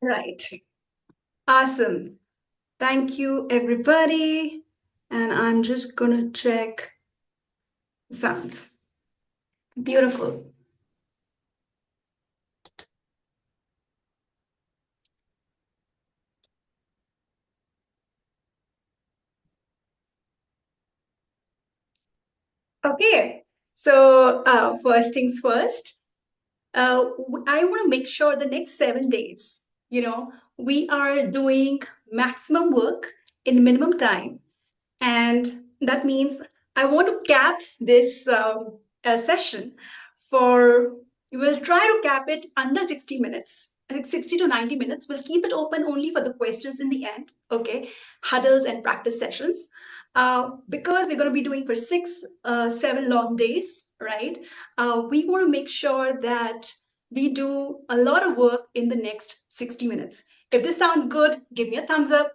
Right. Awesome. Thank you, everybody. And I'm just gonna check sounds. Beautiful. Okay. So, first things first, I want to make sure the next 7 days, we are doing maximum work in minimum time. And that means I want to cap this session for, we'll try to cap it under 60 minutes. I think 60 to 90 minutes. We'll keep it open only for the questions in the end, okay? Huddles and practice sessions. Because we're going to be doing for 7 long days, right? We want to make sure that we do a lot of work in the next 60 minutes. If this sounds good, give me a thumbs up,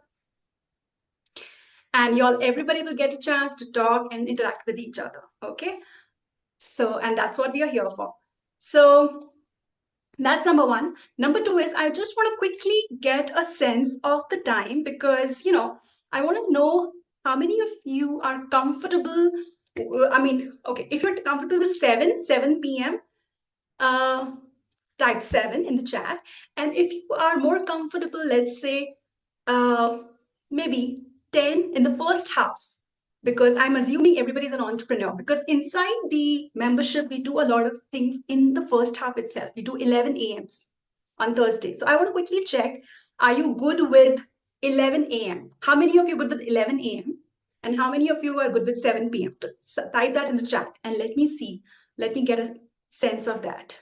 and everybody will get a chance to talk and interact with each other. Okay, so and that's what we are here for. So that's number one. Number two is, I just want to quickly get a sense of the time, because I want to know how many of you are comfortable. I mean, okay, if you're comfortable with 7 p.m, uh type 7 in the chat. And if you are more comfortable, let's say uh, maybe 10 in the first half, because I'm assuming everybody's an entrepreneur, because inside the membership we do a lot of things in the first half itself. We do 11 a.m.s on Thursday. So I want to quickly check, are you good with 11 a.m? How many of you are good with 11 a.m, and how many of you are good with 7 p.m? So type that in the chat and let me see, let me get a sense of that.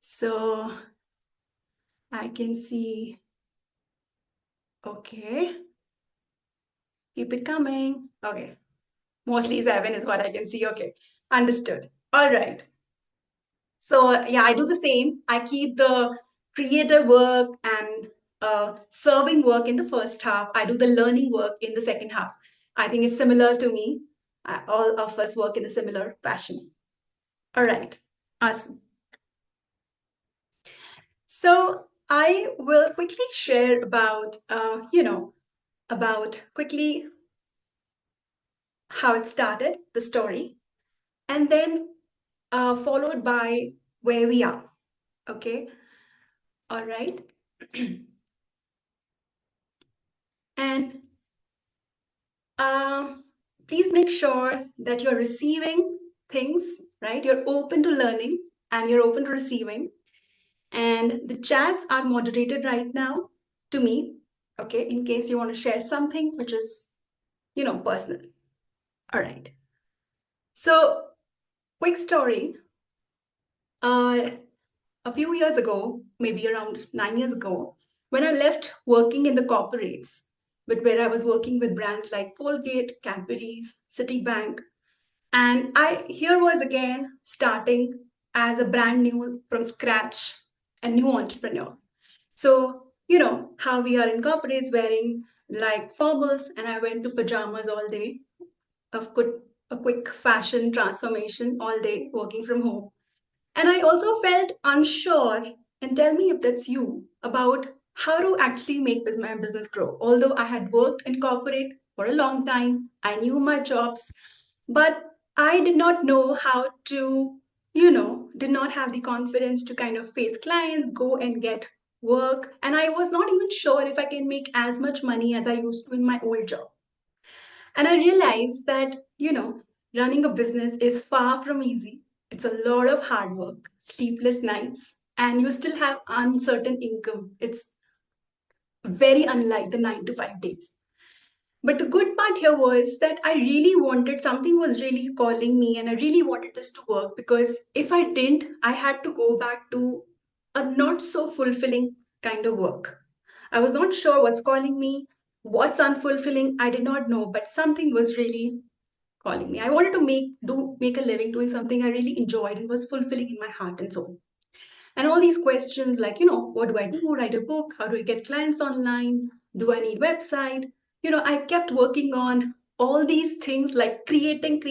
So I can see, okay, keep it coming. Okay, mostly 7 is what I can see. Okay, understood. All right. So yeah, I do the same. I keep the creative work and serving work in the first half. I do the learning work in the second half. I think it's similar to me. All of us work in a similar fashion. All right, awesome. So I will quickly share about, about quickly how it started, the story, and then followed by where we are. Okay, all right. And um, please make sure that you're receiving things, right? You're open to learning and you're open to receiving. And the chats are moderated right now to me, okay, in case you want to share something which is, personal. All right. So, quick story. Uh, a few years ago, maybe around 9 years ago, when I left working in the corporates, but where I was working with brands like Colgate, Cadbury's, Citibank, and I here was again starting as a brand new from scratch, a new entrepreneur. So, how we are in corporates wearing like formals, and I went to pajamas all day, a quick fashion transformation all day working from home. And I also felt unsure, and tell me if that's you, about how to actually make my business grow. Although I had worked in corporate for a long time, I knew my jobs, but I did not know how to, did not have the confidence to kind of face clients, go and get work. And I was not even sure if I can make as much money as I used to in my old job. And I realized that, running a business is far from easy. It's a lot of hard work, sleepless nights, and you still have uncertain income. It's very unlike the 9 to 5 days. But the good part here was that I really wanted, something was really calling me, and I really wanted this to work, because if I didn't, I had to go back to a not so fulfilling kind of work. I was not sure what's calling me, what's unfulfilling. I did not know, but something was really calling me. I wanted to make a living doing something I really enjoyed and was fulfilling in my heart and soul. And all these questions like, what do I do? Write a book? How do I get clients online? Do I need website? I kept working on all these things, like creating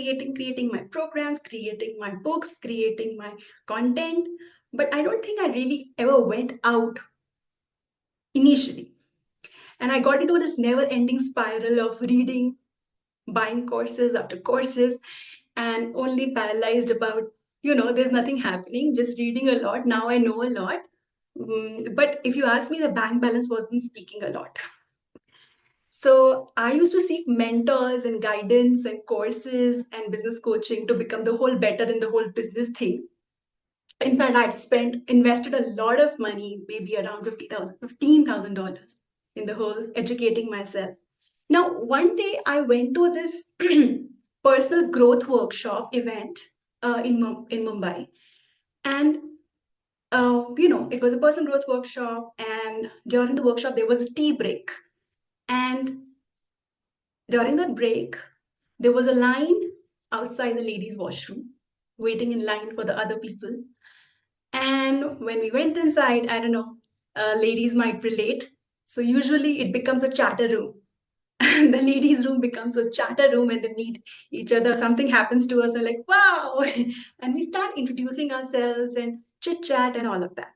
my programs, creating my books, creating my content. But I don't think I really ever went out initially. And I got into this never ending spiral of reading, buying courses after courses, and only paralyzed about, there's nothing happening, just reading a lot. Now I know a lot. But if you ask me, the bank balance wasn't speaking a lot. So I used to seek mentors and guidance and courses and business coaching to become the whole better in the whole business thing. In fact, invested a lot of money, maybe around $15,000 in the whole educating myself. Now, one day I went to this personal growth workshop event in Mumbai, and it was a personal growth workshop, and during the workshop there was a tea break, and during that break there was a line outside the ladies' washroom, waiting in line for the other people. And when we went inside, I don't know, ladies might relate. So usually it becomes a chatter room. The ladies' room becomes a chatter room and they meet each other. Something happens to us, we're like, wow. And we start introducing ourselves and chit chat and all of that.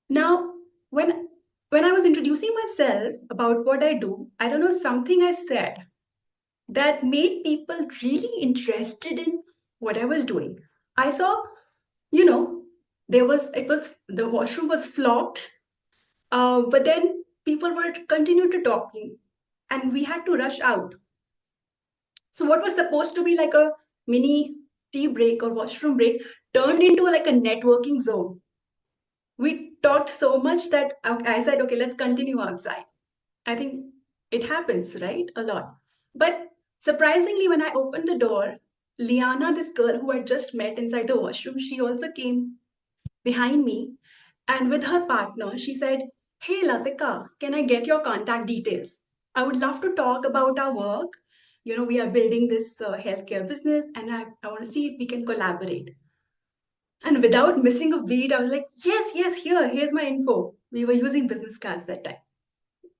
Now, when I was introducing myself about what I do, I don't know, something I said that made people really interested in what I was doing. I saw, you know, the washroom was flocked, but then people were continue to talking, and we had to rush out. So what was supposed to be like a mini tea break or washroom break turned into like a networking zone. We talked so much that I said, okay, let's continue outside. I think it happens, right? A lot. But surprisingly, when I opened the door, Liana, this girl who I just met inside the washroom, she also came behind me. And with her partner, she said, hey, Latika, can I get your contact details? I would love to talk about our work. We are building this healthcare business, and I want to see if we can collaborate. And without missing a beat, I was like, yes, yes, here's my info. We were using business cards that time.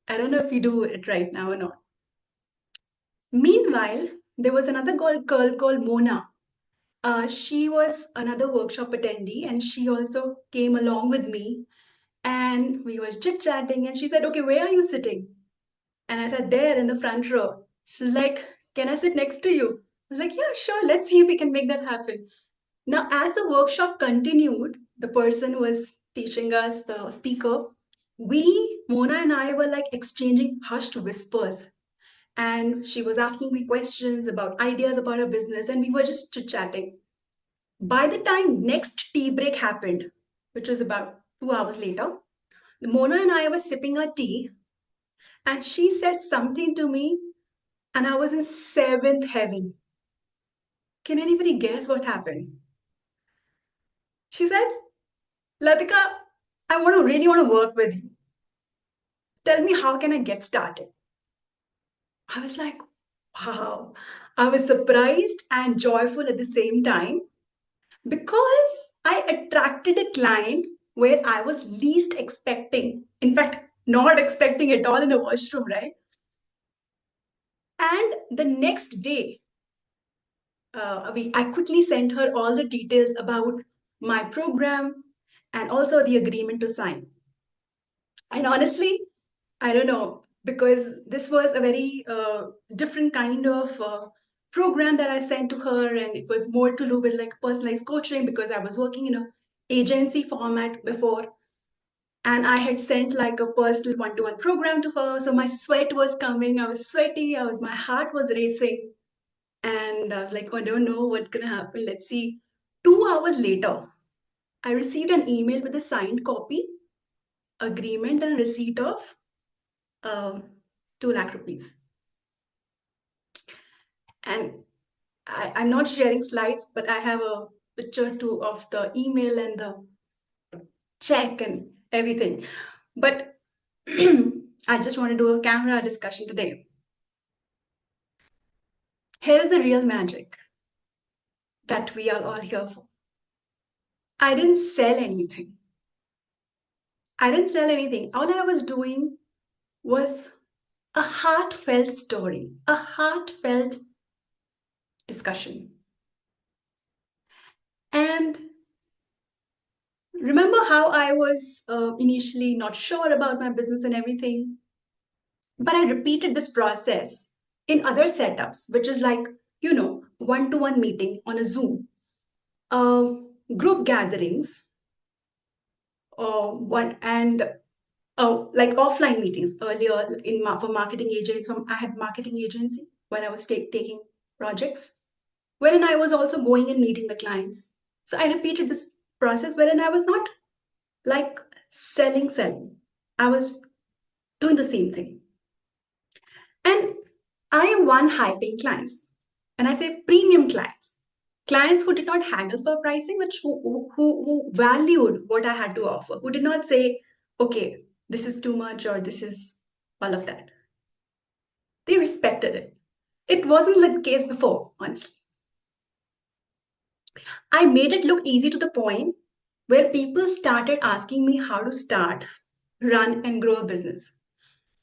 I don't know if we do it right now or not. Meanwhile, there was another girl called Mona. She was another workshop attendee, and she also came along with me. And we were chit chatting, and she said, okay, where are you sitting? And I said, there in the front row. She's like, can I sit next to you? I was like, yeah, sure. Let's see if we can make that happen. Now, as the workshop continued, the person who was teaching us, the speaker, Mona and I were like exchanging hushed whispers. And she was asking me questions about ideas about her business, and we were just chit chatting. By the time next tea break happened, which was about 2 hours later, Mona and I were sipping our tea, and she said something to me, and I was in seventh heaven. Can anybody guess what happened? She said, Latika, I really want to work with you. Tell me, how can I get started? I was like, wow. I was surprised and joyful at the same time because I attracted a client where I was least expecting. In fact, not expecting at all in a washroom, right? And the next day, I quickly sent her all the details about my program and also the agreement to sign. And honestly, I don't know, because this was a very different kind of program that I sent to her, and it was more to do with like personalized coaching because I was working in a agency format before, and I had sent like a personal one-to-one program to her. So my sweat was coming, I was sweaty, my heart was racing, and I was like, oh, I don't know what's gonna happen. Let's see. 2 hours later, I received an email with a signed copy, agreement, and receipt of um, 2 lakh rupees. And I'm not sharing slides, but I have a picture too of the email and the check and everything. But I just want to do a camera discussion today. Here is the real magic that we are all here for. I didn't sell anything. All I was doing was a heartfelt story, a heartfelt discussion. And Remember how I was initially not sure about my business and everything? But I repeated this process in other setups, which is like, one to one meeting on a Zoom, uh, group gatherings, one and like offline meetings earlier for marketing agents. I had marketing agency when I was taking projects, wherein I was also going and meeting the clients. So I repeated this process wherein I was not like selling. I was doing the same thing. And I am one high paying clients. And I say premium clients. Clients who did not haggle for pricing, which who valued what I had to offer, who did not say, okay, this is too much or this is all of that. They respected it. It wasn't like the case before, honestly. I made it look easy to the point where people started asking me how to start, run, and grow a business.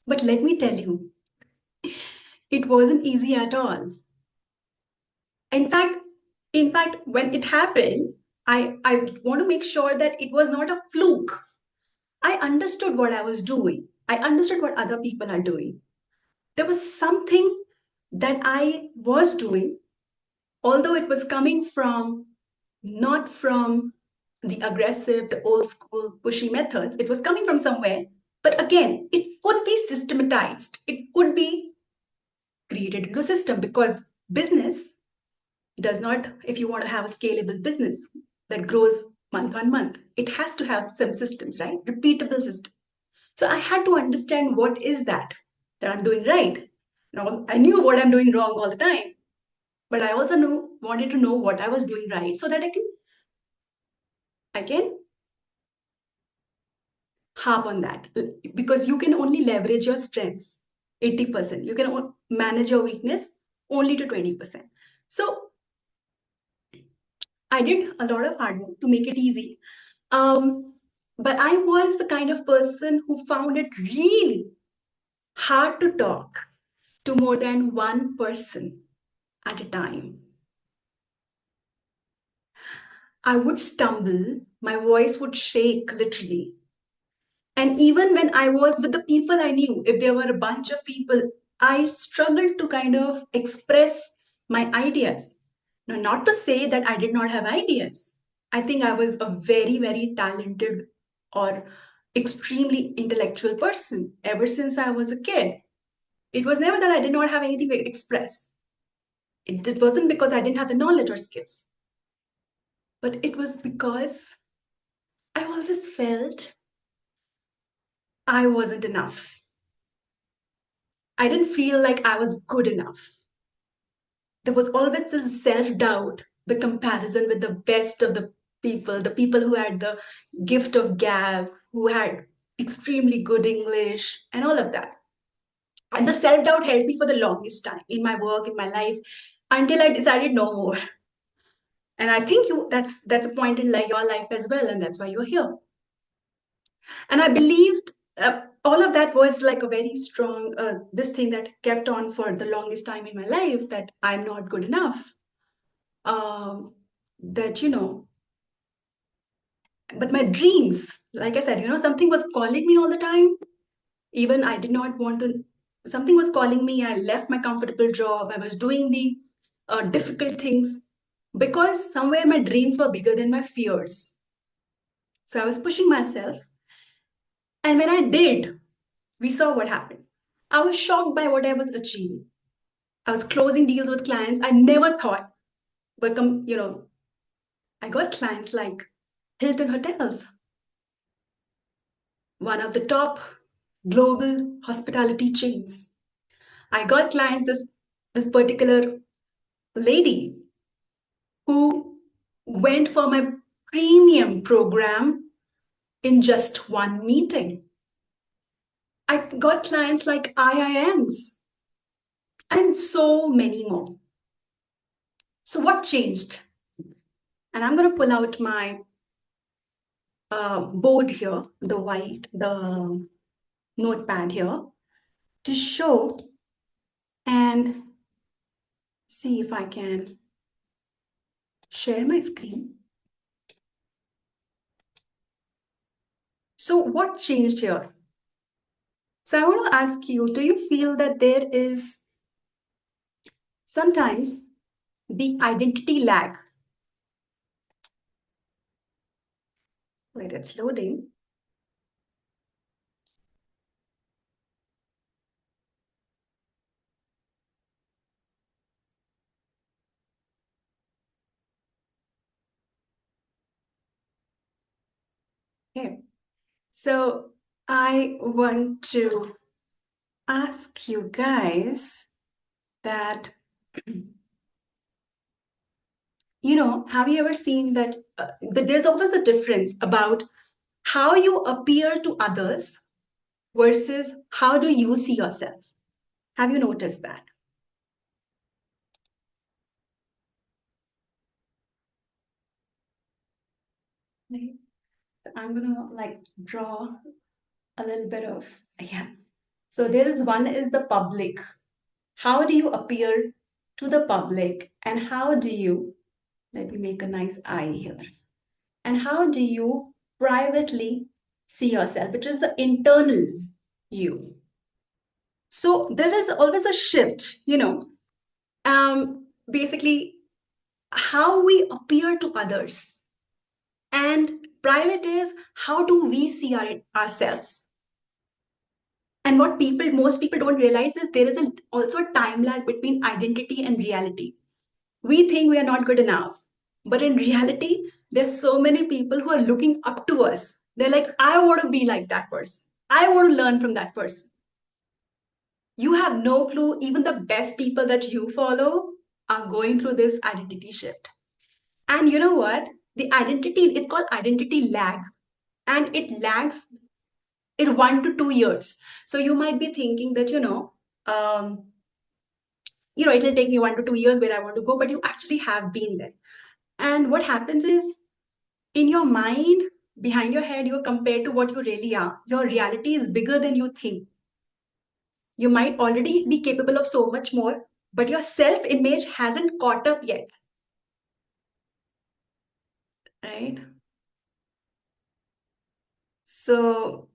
But let me tell you, it wasn't easy at all. In fact, when it happened, I want to make sure that it was not a fluke. I understood what I was doing. I understood what other people are doing. There was something that I was doing, although it was coming from not from the aggressive, the old school, pushy methods. It was coming from somewhere. But again, it could be systematized. It could be created into a system because business does not, if you want to have a scalable business that grows month on month, it has to have some systems, right? Repeatable system. So I had to understand what is that I'm doing right. Now I knew what I'm doing wrong all the time, but I also wanted to know what I was doing right so that I can harp on that, because you can only leverage your strengths 80%. You can manage your weakness only to 20%. So I did a lot of hard work to make it easy. But I was the kind of person who found it really hard to talk to more than one person at a time. I would stumble, my voice would shake literally. And even when I was with the people I knew, if there were a bunch of people, I struggled to kind of express my ideas. Now, not to say that I did not have ideas. I think I was a very, very talented or extremely intellectual person ever since I was a kid. It was never that I did not have anything to express. It wasn't because I didn't have the knowledge or skills, but it was because I always felt I wasn't enough. I didn't feel like I was good enough. There was always this self doubt, the comparison with the best of the people who had the gift of gab, who had extremely good English, and all of that. And the self doubt held me for the longest time in my work, in my life, until I decided no more. And I think that's a point in like your life as well, and that's why you're here. And I believed all of that was like a very strong this thing that kept on for the longest time in my life, that I'm not good enough. Um, that but my dreams, like I said, something was calling me all the time. Even I did not want to. Something was calling me. I left my comfortable job. I was doing the difficult things because somewhere my dreams were bigger than my fears. So I was pushing myself. And when I did, we saw what happened. I was shocked by what I was achieving. I was closing deals with clients I never thought, but I got clients like Hilton Hotels, one of the top global hospitality chains. I got clients, this particular lady who went for my premium program in just one meeting. I got clients like IIMs and so many more. So what changed? And I'm going to pull out my board here, the notepad here, to show and see if I can share my screen. So what changed here? So I want to ask you, do you feel that there is sometimes the identity lag? Wait, it's loading. Okay. So I want to ask you guys that, have you ever seen that there's always a difference about how you appear to others versus how do you see yourself? Have you noticed that? Right. I'm gonna like draw a little bit of, yeah. So there is one is the public. How do you appear to the public, and how do you, let me make a nice eye here, and how do you privately see yourself, which is the internal you. So there is always a shift, basically how we appear to others. And private is how do we see ourselves. And what most people don't realize is there is also a time lag between identity and reality. We think we are not good enough, but in reality, there's so many people who are looking up to us. They're like, I want to be like that person. I want to learn from that person. You have no clue, even the best people that you follow are going through this identity shift. And you know what? The identity, it's called identity lag, and it lags in 1 to 2 years. So you might be thinking that, um, it'll take me 1 to 2 years where I want to go, but you actually have been there. And what happens is in your mind, behind your head, you're compared to what you really are. Your reality is bigger than you think. You might already be capable of so much more, but your self image hasn't caught up yet, right? So,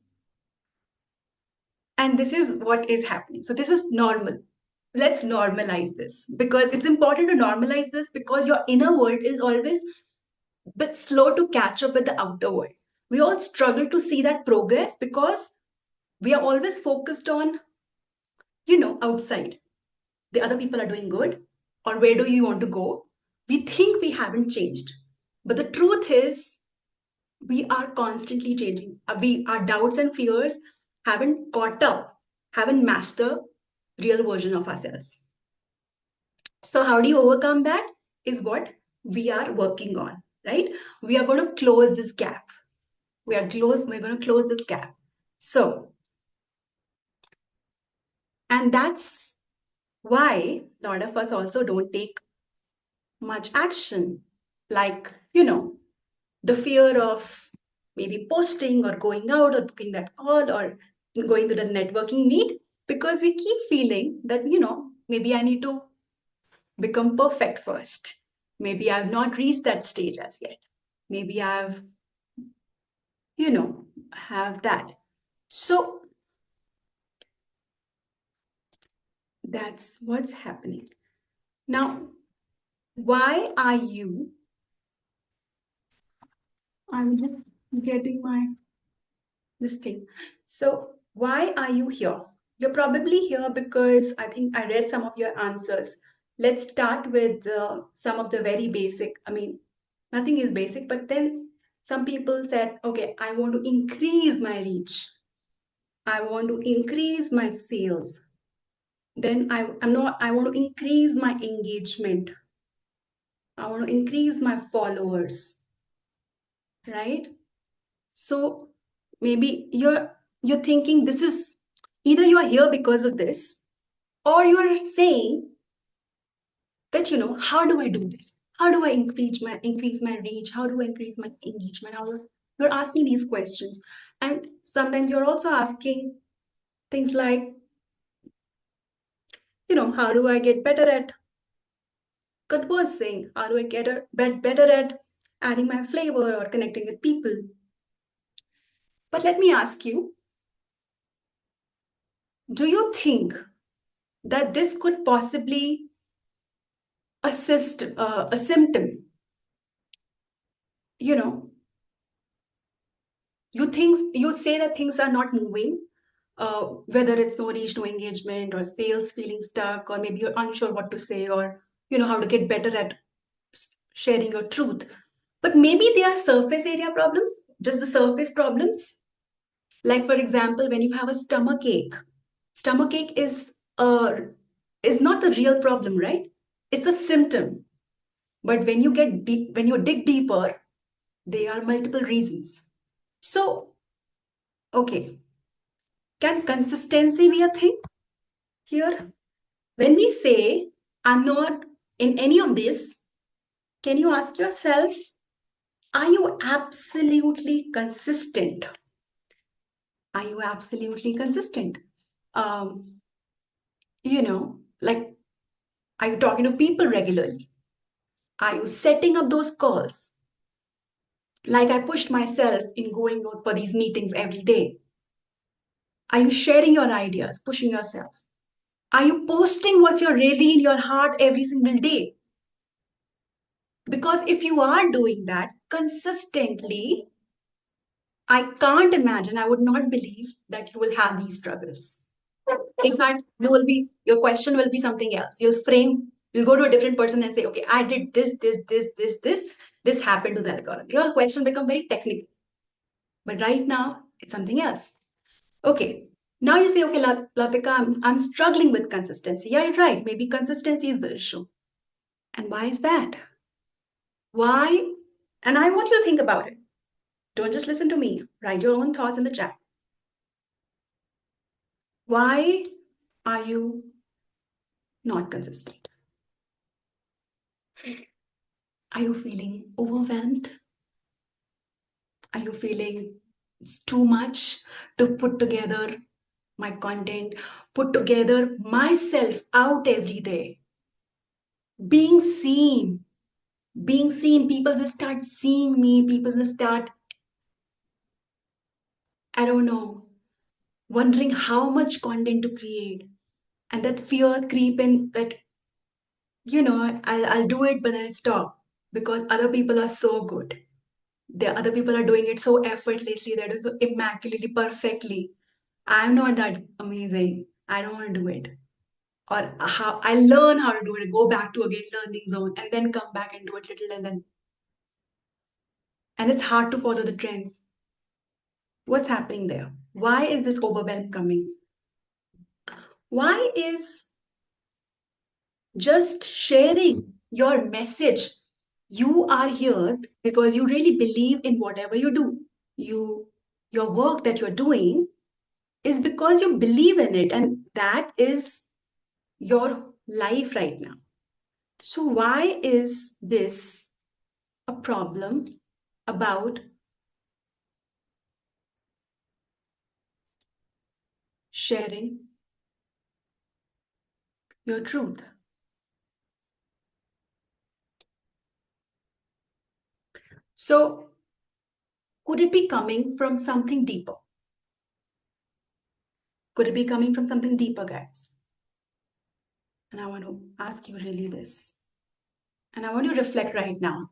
and this is what is happening. So, this is normal. Let's normalize this because it's important to normalize this because your inner world is always a bit slow to catch up with the outer world. We all struggle to see that progress because we are always focused on, outside. The other people are doing good, or where do you want to go? We think we haven't changed. But the truth is, we are constantly changing. Our doubts and fears haven't caught up, haven't matched the real version of ourselves. So, how do you overcome that? Is what we are working on, right? We are going to close this gap. We're going to close this gap. So, and that's why a lot of us also don't take much action. Like, the fear of maybe posting or going out or booking that call or going to the networking meet because we keep feeling that, maybe I need to become perfect first. Maybe I've not reached that stage as yet. Maybe I've, have that. So that's what's happening. Now, why are you? I'm just getting my this thing. So, why are you here? You're probably here because I think I read some of your answers. Let's start with some of the very basic. I mean, nothing is basic, but then some people said, okay, I want to increase my reach. I want to increase my sales. Then I want to increase my engagement. I want to increase my followers, right? So maybe you're thinking this is either you are here because of this, or you are saying that how do I do this? How do I increase my reach? How do I increase my engagement? You're asking these questions, and sometimes you're also asking things like how do I get better at conversing? How do I get better at adding my flavor or connecting with people? But let me ask you, do you think that this could possibly assist a symptom? You know, you say that things are not moving, whether it's no reach, no engagement, or sales feeling stuck, or maybe you're unsure what to say, or how to get better at sharing your truth. But maybe they are surface area problems, just the surface problems. Like for example, when you have a stomach ache is not the real problem, right? It's a symptom. But when you get deep, when you dig deeper, there are multiple reasons. So, okay, can consistency be a thing here? When we say, I'm not in any of this, can you ask yourself, are you absolutely consistent? Are you absolutely consistent? Um, like, are you talking to people regularly? Are you setting up those calls? Like I pushed myself in going out for these meetings every day. Are you sharing your ideas, pushing yourself? Are you posting what's your really in your heart every single day? Because if you are doing that consistently, I can't imagine, I would not believe that you will have these struggles. In fact, your question will be something else. You'll go to a different person and say, okay, I did this happened to the algorithm. Your question become very technical. But right now, it's something else. Okay. Now you say, okay, Latika, I'm struggling with consistency. Yeah, you're right. Maybe consistency is the issue. And why is that? Why? And I want you to think about it. Don't just listen to me. Write your own thoughts in the chat. Why are you not consistent? Are you feeling overwhelmed? Are you feeling it's too much to put together my content, put together myself out every day? Being seen, people will start seeing me, people will start, I don't know, wondering how much content to create. And that fear creep in that, I'll do it, but then I'll stop because other people are so good. The other people are doing it so effortlessly, they're doing so immaculately, perfectly. I'm not that amazing. I don't want to do it. Or how I learn how to do it, go back to again learning zone, and then come back and do it little, and it's hard to follow the trends. What's happening there? Why is this overwhelm coming? Why is just sharing your message? You are here because you really believe in whatever you do. Your work that you're doing is because you believe in it, and that is your life right now. So, why is this a problem about sharing your truth? So, could it be coming from something deeper? Could it be coming from something deeper, guys? And I want to ask you really this. And I want you to reflect right now.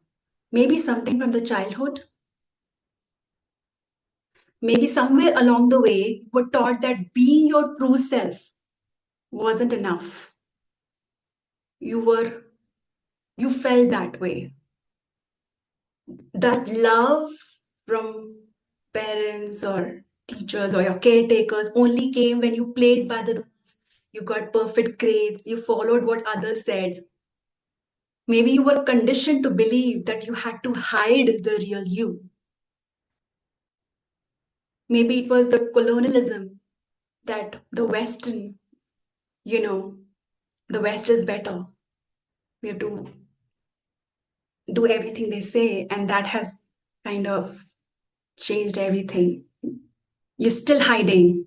Maybe something from the childhood. Maybe somewhere along the way, you were taught that being your true self wasn't enough. You were, you felt that way. That love from parents or teachers or your caretakers only came when you played by the rules. You got perfect grades, you followed what others said. Maybe you were conditioned to believe that you had to hide the real you. Maybe it was the colonialism that you know, the West is better. We have to do everything they say, and that has kind of changed everything. You're still hiding,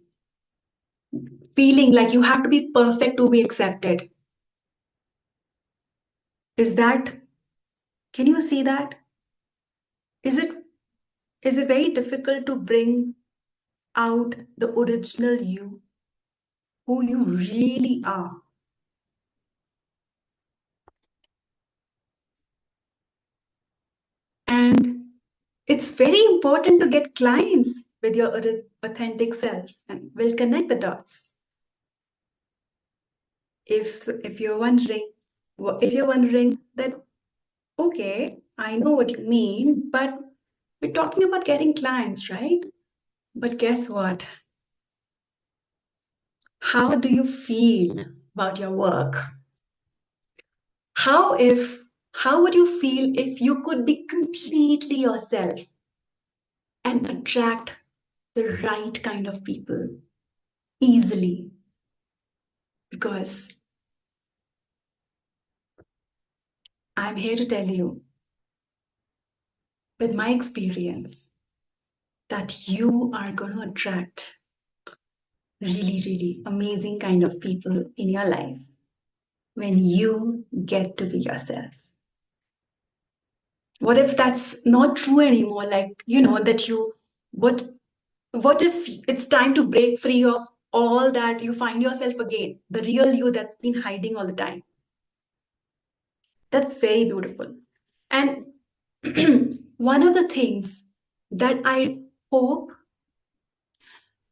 feeling like you have to be perfect to be accepted. Is that, can you see that? Is it is it very difficult to bring out the original you, who you really are. And it's very important to get clients with your authentic self, and we'll connect the dots. If you're wondering, that, okay, I know what you mean, but we're talking about getting clients, right? But guess what? How do you feel about your work? How if how would you feel if you could be completely yourself and attract the right kind of people easily? Because I'm here to tell you, with my experience, that you are going to attract really, really amazing kind of people in your life when you get to be yourself. What if that's not true anymore? Like, that what, what if it's time to break free of all that, you find yourself again, the real you that's been hiding all the time? That's very beautiful. And one of the things that I hope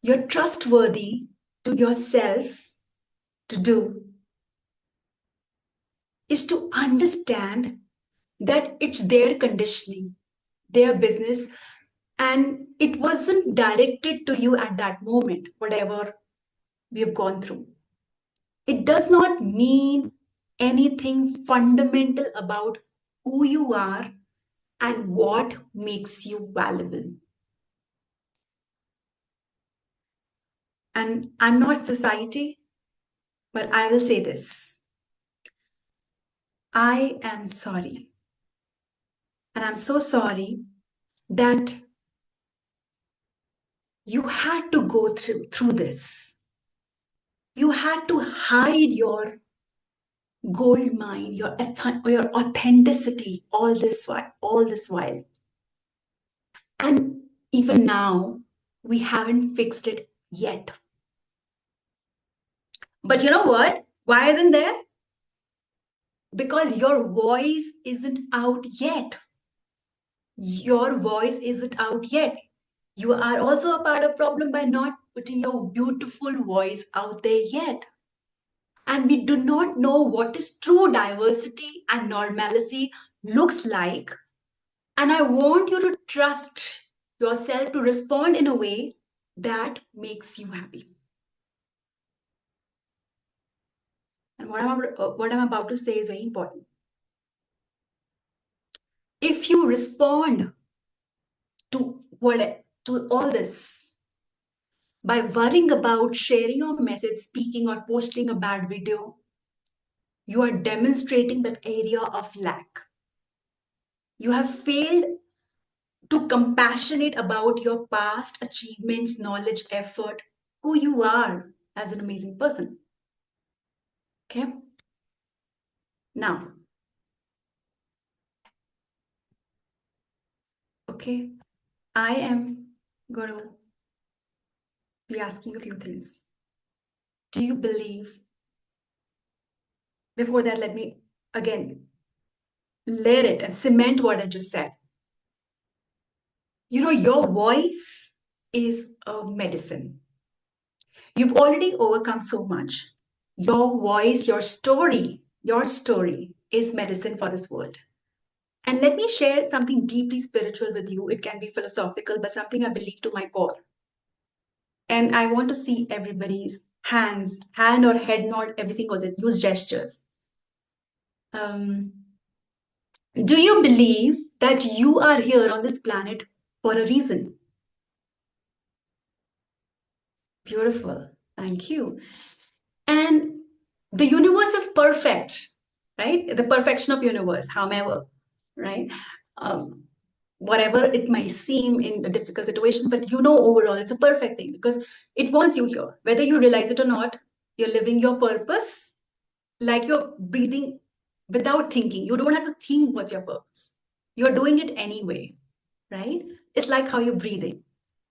you're trustworthy to yourself to do is to understand that it's their conditioning, their business, and it wasn't directed to you at that moment, whatever we have gone through. It does not mean anything fundamental about who you are and what makes you valuable. And I'm not society, but I will say this: I am sorry. And I'm so sorry that you had to go through this. You had to hide your gold mine, your authenticity all this while. And even now, we haven't fixed it yet. But you know what? Why isn't there? Because your voice isn't out yet. Your voice isn't out yet. You are also a part of problem by not putting your beautiful voice out there yet. And we do not know what is true diversity and normalcy looks like. And I want you to trust yourself to respond in a way that makes you happy. And what I'm about to say is very important. If you respond to all this by worrying about sharing your message, speaking, or posting a bad video, you are demonstrating that area of lack. You have failed to compassionate about your past achievements, knowledge, effort, who you are as an amazing person. Okay? Now, okay, I am going to be asking a few things. Do you believe? Before that, let me again layer it and cement what I just said. Your voice is a medicine. You've already overcome so much. Your voice, your story is medicine for this world. And let me share something deeply spiritual with you. It can be philosophical, but something I believe to my core. And I want to see everybody's hand or head nod, everything goes in, use gestures. Um, do you believe that you are here on this planet for a reason? Beautiful. Thank you. And the universe is perfect, right? The perfection of universe, however, right? Um, Whatever it might seem in a difficult situation, but overall it's a perfect thing because it wants you here. Whether you realize it or not, you're living your purpose like you're breathing without thinking. You don't have to think what's your purpose. You're doing it anyway, right? It's like how you're breathing.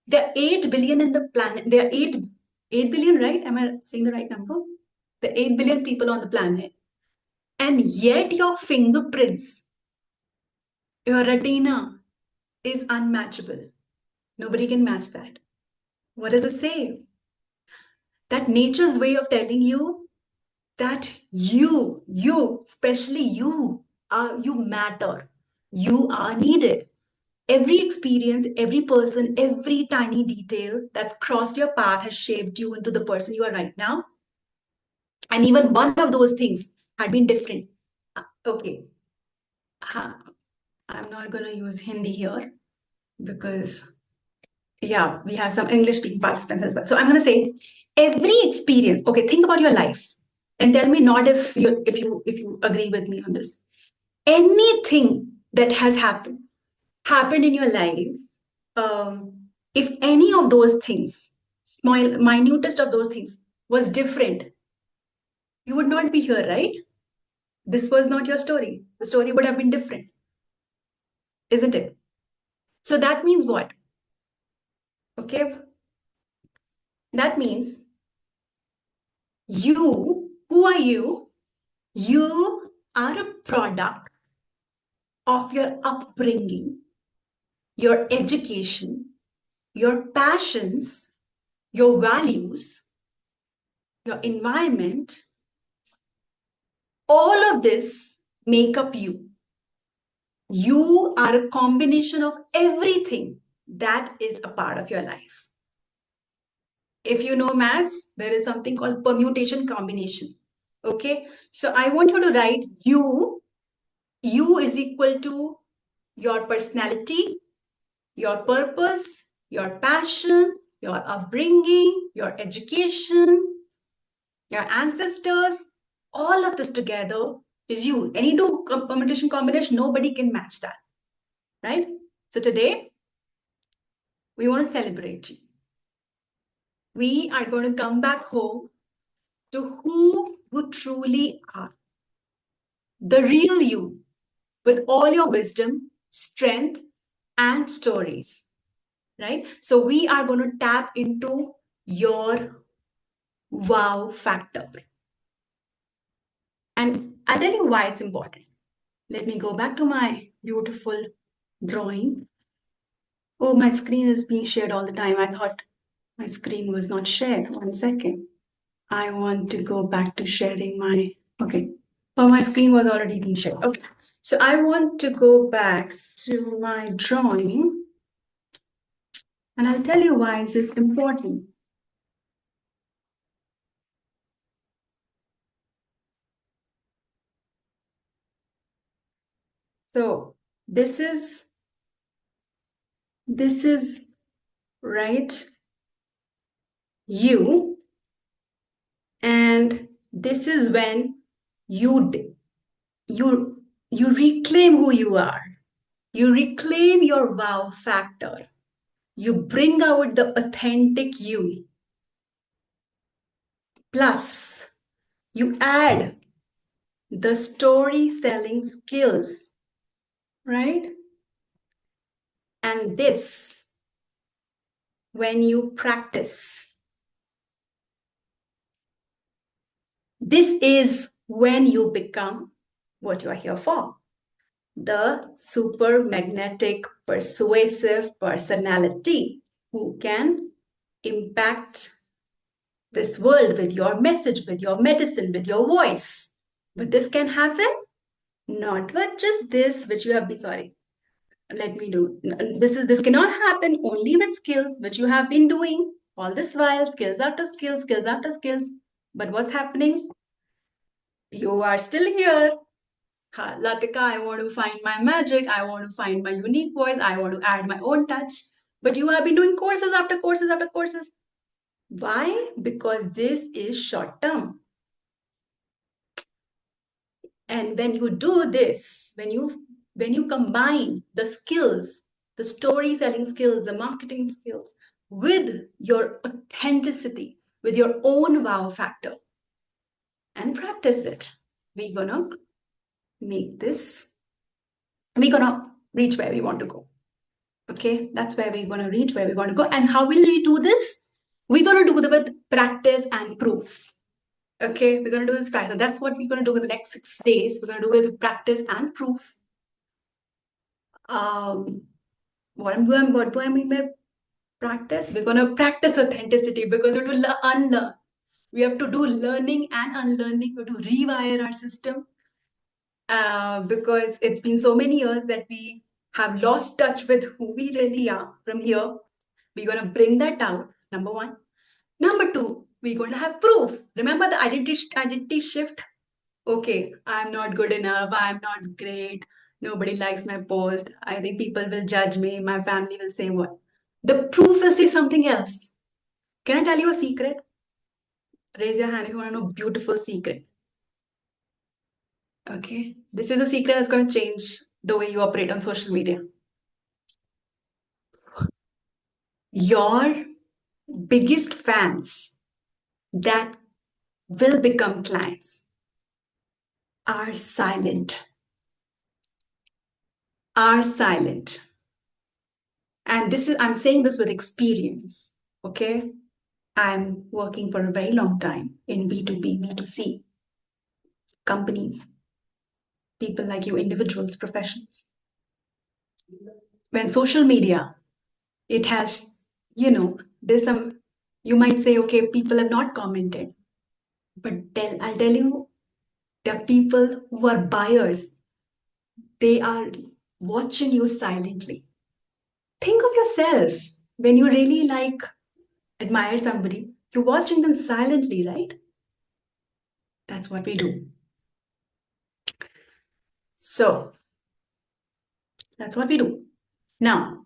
There are 8 billion in the planet. There are 8 billion, right? Am I saying the right number? There are 8 billion people on the planet. And yet your fingerprints, your retina is unmatchable. Nobody can match that. What does it say? That nature's way of telling you that especially you matter. You are needed. Every experience, every person, every tiny detail that's crossed your path has shaped you into the person you are right now. And even one of those things had been different. Okay, I'm not going to use Hindi here because, yeah, we have some English speaking participants as well. So I'm going to say every experience. Okay, think about your life and tell me not if you agree with me on this. Anything that has happened in your life, if any of those things, small, minutest of those things, was different, you would not be here, right? This was not your story. The story would have been different, isn't it? So that means what? Okay, that means who are you? You are a product of your upbringing, your education, your passions, your values, your environment. All of this make up you. You are a combination of everything that is a part of your life. If you know maths, there is something called permutation combination. Okay, so I want you to write you is equal to your personality, your purpose, your passion, your upbringing, your education, your ancestors. All of this together is you. Any two permutation combination, nobody can match that, right? So today we want to celebrate you. We are going to come back home to who you truly are, the real you, with all your wisdom, strength, and stories, right? So we are going to tap into your wow factor. And I'll tell you why it's important. Let me go back to my beautiful drawing. Oh, my screen is being shared all the time. I thought my screen was not shared. 1 second. I want to go back to sharing my, okay. Oh, my screen was already being shared. Okay. So I want to go back to my drawing and I'll tell you why is this important. So this is right you, and this is when you you you reclaim who you are. You reclaim your wow factor. You bring out the authentic you. Plus, you add the story selling skills, right? And this, when you practice, this is when you become what you are here for. The super magnetic, persuasive personality who can impact this world with your message, with your medicine, with your voice. But this can happen not with just this, which you have been, sorry, let me do. This cannot happen only with skills, which you have been doing all this while, skills after skills, skills after skills. But what's happening? You are still here. Latika, I want to find my magic. I want to find my unique voice. I want to add my own touch. But you have been doing courses after courses after courses. Why? Because this is short term. And when you do this, when you combine the skills, the story selling skills, the marketing skills with your authenticity, with your own wow factor, and practice it, we're gonna make this, we're gonna reach where we want to go. Okay, that's where we're going to reach, where we're going to go. And how will we do this? We're going to do it with practice and proof. Okay, we're going to do this practice. That's what we're going to do in the next 6 days. We're going to do it with practice and proof. What do I mean by practice? We're going to practice authenticity because we have to unlearn. We have to do learning and unlearning. We have to rewire our system because it's been so many years that we have lost touch with who we really are. From here, we're going to bring that out, number one. Number two, we're going to have proof. Remember the identity shift? Okay, I'm not good enough. I'm not great. Nobody likes my post. I think people will judge me. My family will say what? The proof will say something else. Can I tell you a secret? Raise your hand if you want to know a beautiful secret. Okay, this is a secret that's going to change the way you operate on social media. Your biggest fans that will become clients are silent. Are silent. And I'm saying this with experience. Okay, I'm working for a very long time in B2B, B2C companies, people like you, individuals, professionals. When social media, it has, there's some, you might say, okay, people have not commented, but I'll tell you, there are people who are buyers. They are watching you silently. Think of yourself when you really admire somebody, you're watching them silently, right? That's what we do. So that's what we do. Now,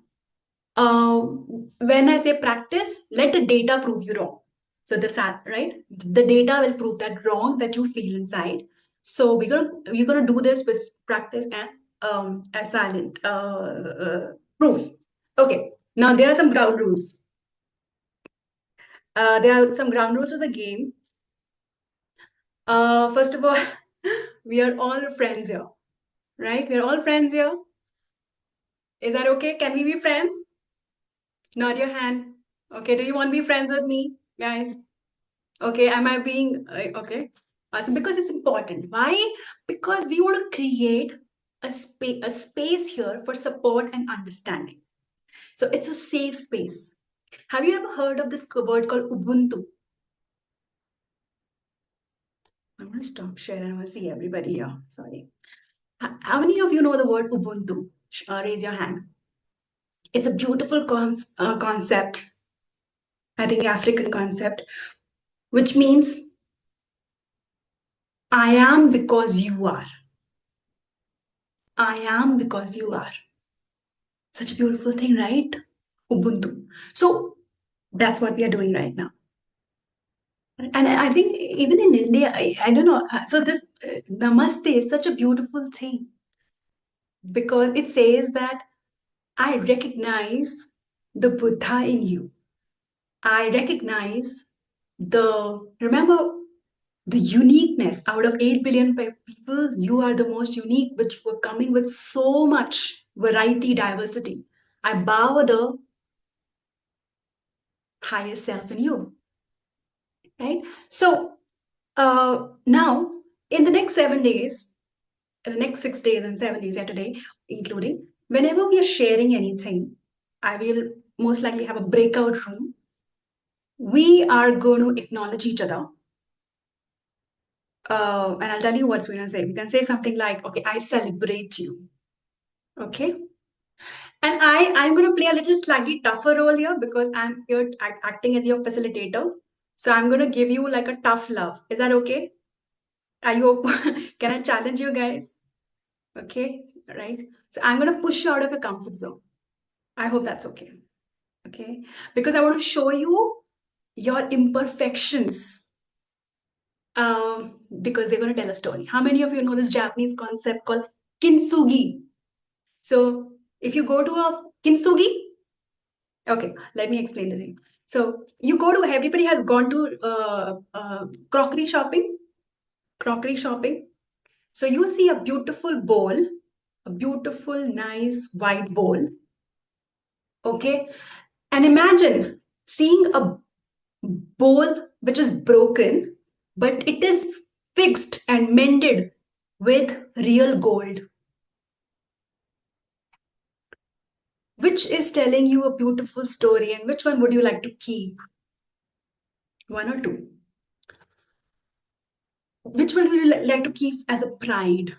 when I say practice, let the data prove you wrong. So right? The data will prove that wrong that you feel inside. So we're gonna do this with practice and a silent proof. Okay. Now there are some ground rules. There are some ground rules of the game. First of all, we are all friends here, right? We're all friends here. Is that okay? Can we be friends? Nod your hand. Okay, do you want to be friends with me, guys? Okay, am I being okay? Awesome, because it's important. Why? Because we want to create a space here for support and understanding. So it's a safe space. Have you ever heard of this word called Ubuntu? I'm going to stop sharing. I want to see everybody here. Sorry. How many of you know the word Ubuntu? Raise your hand. It's a beautiful concept. I think African concept, which means I am because you are. I am because you are. Such a beautiful thing, right? Ubuntu. So that's what we are doing right now. And I think even in India, I don't know. So this namaste is such a beautiful thing because it says that I recognize the Buddha in you. I recognize remember the uniqueness out of 8 billion people, you are the most unique, which were coming with so much variety, diversity. I bow the higher self in you, right? So now, in the next 7 days, in the next 6 days and 7 days, yeah, today, including, whenever we are sharing anything, I will most likely have a breakout room. We are going to acknowledge each other. And I'll tell you what we're going to say. We can say something like, okay, I celebrate you. Okay. And I'm going to play a little slightly tougher role here because I'm here acting as your facilitator. So I'm going to give you like a tough love. Is that okay? Are you open? Can I challenge you guys? Okay, right? So I'm going to push you out of your comfort zone. I hope that's okay. Okay, because I want to show you your imperfections. Because they're going to tell a story. How many of you know this Japanese concept called kintsugi? So if you go to a kintsugi, okay, let me explain this thing. So you go to, everybody has gone to crockery shopping. Crockery shopping. So you see a beautiful bowl, a beautiful, nice white bowl. Okay? And imagine seeing a bowl which is broken, but it is fixed and mended with real gold, which is telling you a beautiful story. And which one would you like to keep? One or two? Which one would you like to keep as a pride?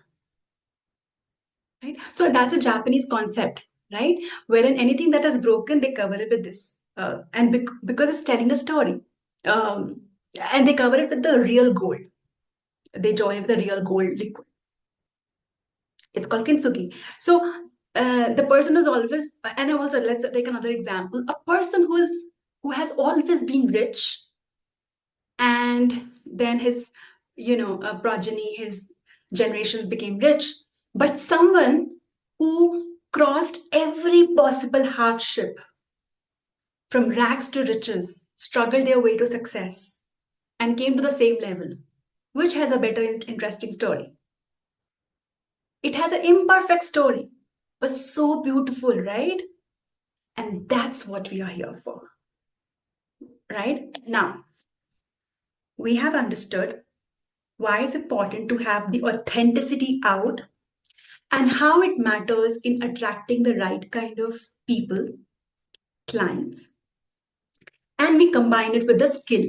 Right? So that's a Japanese concept, right? Wherein anything that is broken, they cover it with this. And because it's telling a story. Um, and they cover it with the real gold. They join it with the real gold liquid. It's called kintsugi. So the person is always, and also let's take another example. A person who has always been rich, and then his, progeny, his generations became rich, but someone who crossed every possible hardship from rags to riches, struggled their way to success, and came to the same level. Which has a better, interesting story? It has an imperfect story, but so beautiful, right? And that's what we are here for, right? Now, we have understood why it's important to have the authenticity out and how it matters in attracting the right kind of people, clients, and we combine it with the skill.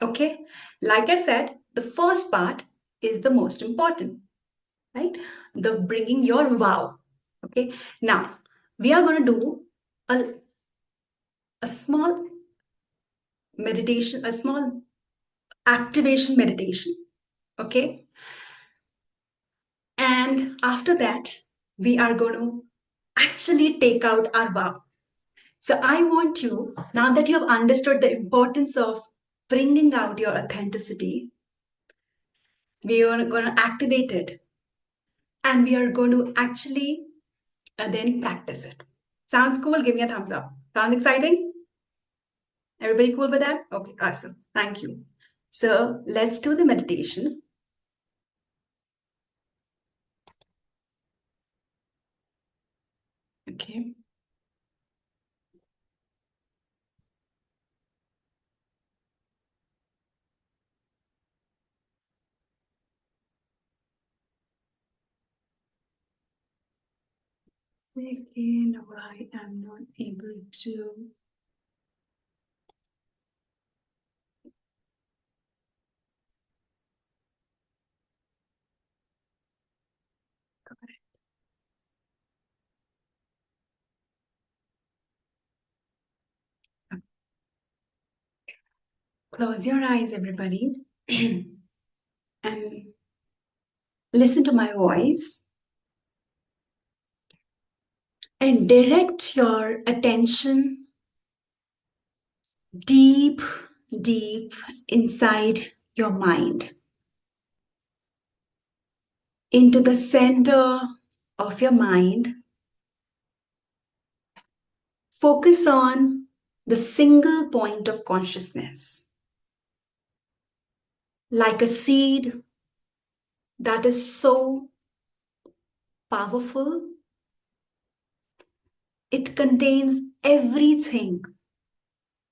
Okay, like I said, the first part is the most important, right? The bringing your wow. Okay, now we are going to do a, a small meditation, a small activation meditation. Okay, and after that, we are going to actually take out our wow. So I want you, now that you have understood the importance of bringing out your authenticity, we are going to activate it and we are going to actually then practice it. Sounds cool? Give me a thumbs up. Sounds exciting? Everybody cool with that? Okay, awesome. Thank you. So let's do the meditation. Okay. Again, why I'm not able to. Close your eyes, everybody, and listen to my voice and direct your attention deep, deep inside your mind into the center of your mind. Focus on the single point of consciousness, like a seed that is so powerful. It contains everything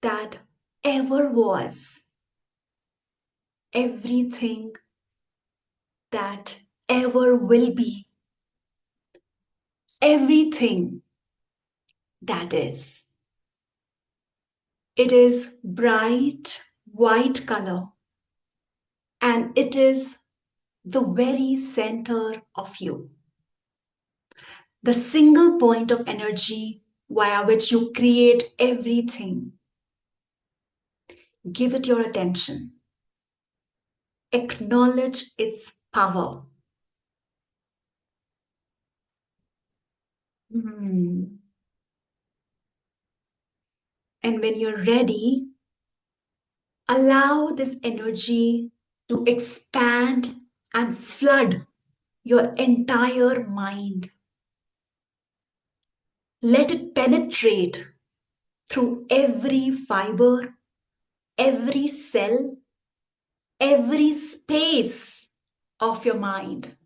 that ever was, everything that ever will be, everything that is. It is bright white color and it is the very center of you. The single point of energy via which you create everything. Give it your attention. Acknowledge its power. Hmm. And when you're ready, allow this energy to expand and flood your entire mind. Let it penetrate through every fiber, every cell, every space of your mind.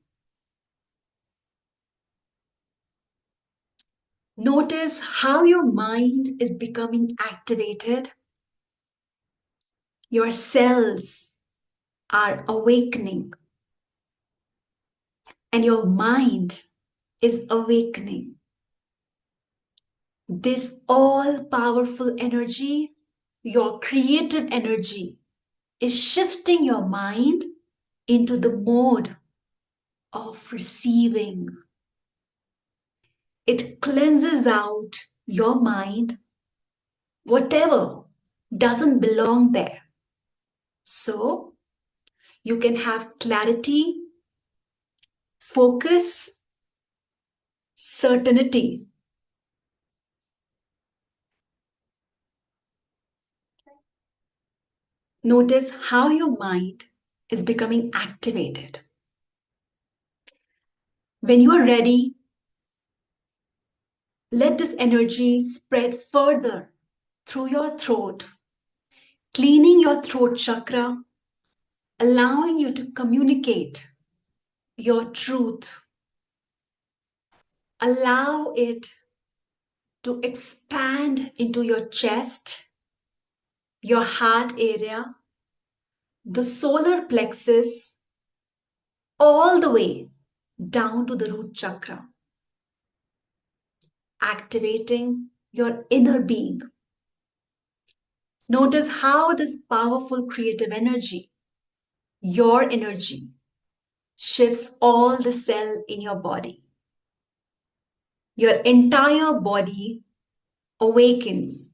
Notice how your mind is becoming activated. Your cells are awakening, and your mind is awakening. This all powerful energy, your creative energy, is shifting your mind into the mode of receiving. It cleanses out your mind, whatever doesn't belong there. So you can have clarity, focus, certainty. Notice how your mind is becoming activated. When you are ready, let this energy spread further through your throat, cleaning your throat chakra, allowing you to communicate your truth. Allow it to expand into your chest, your heart area, the solar plexus, all the way down to the root chakra, activating your inner being. Notice how this powerful creative energy, your energy, shifts all the cell in your body. Your entire body awakens.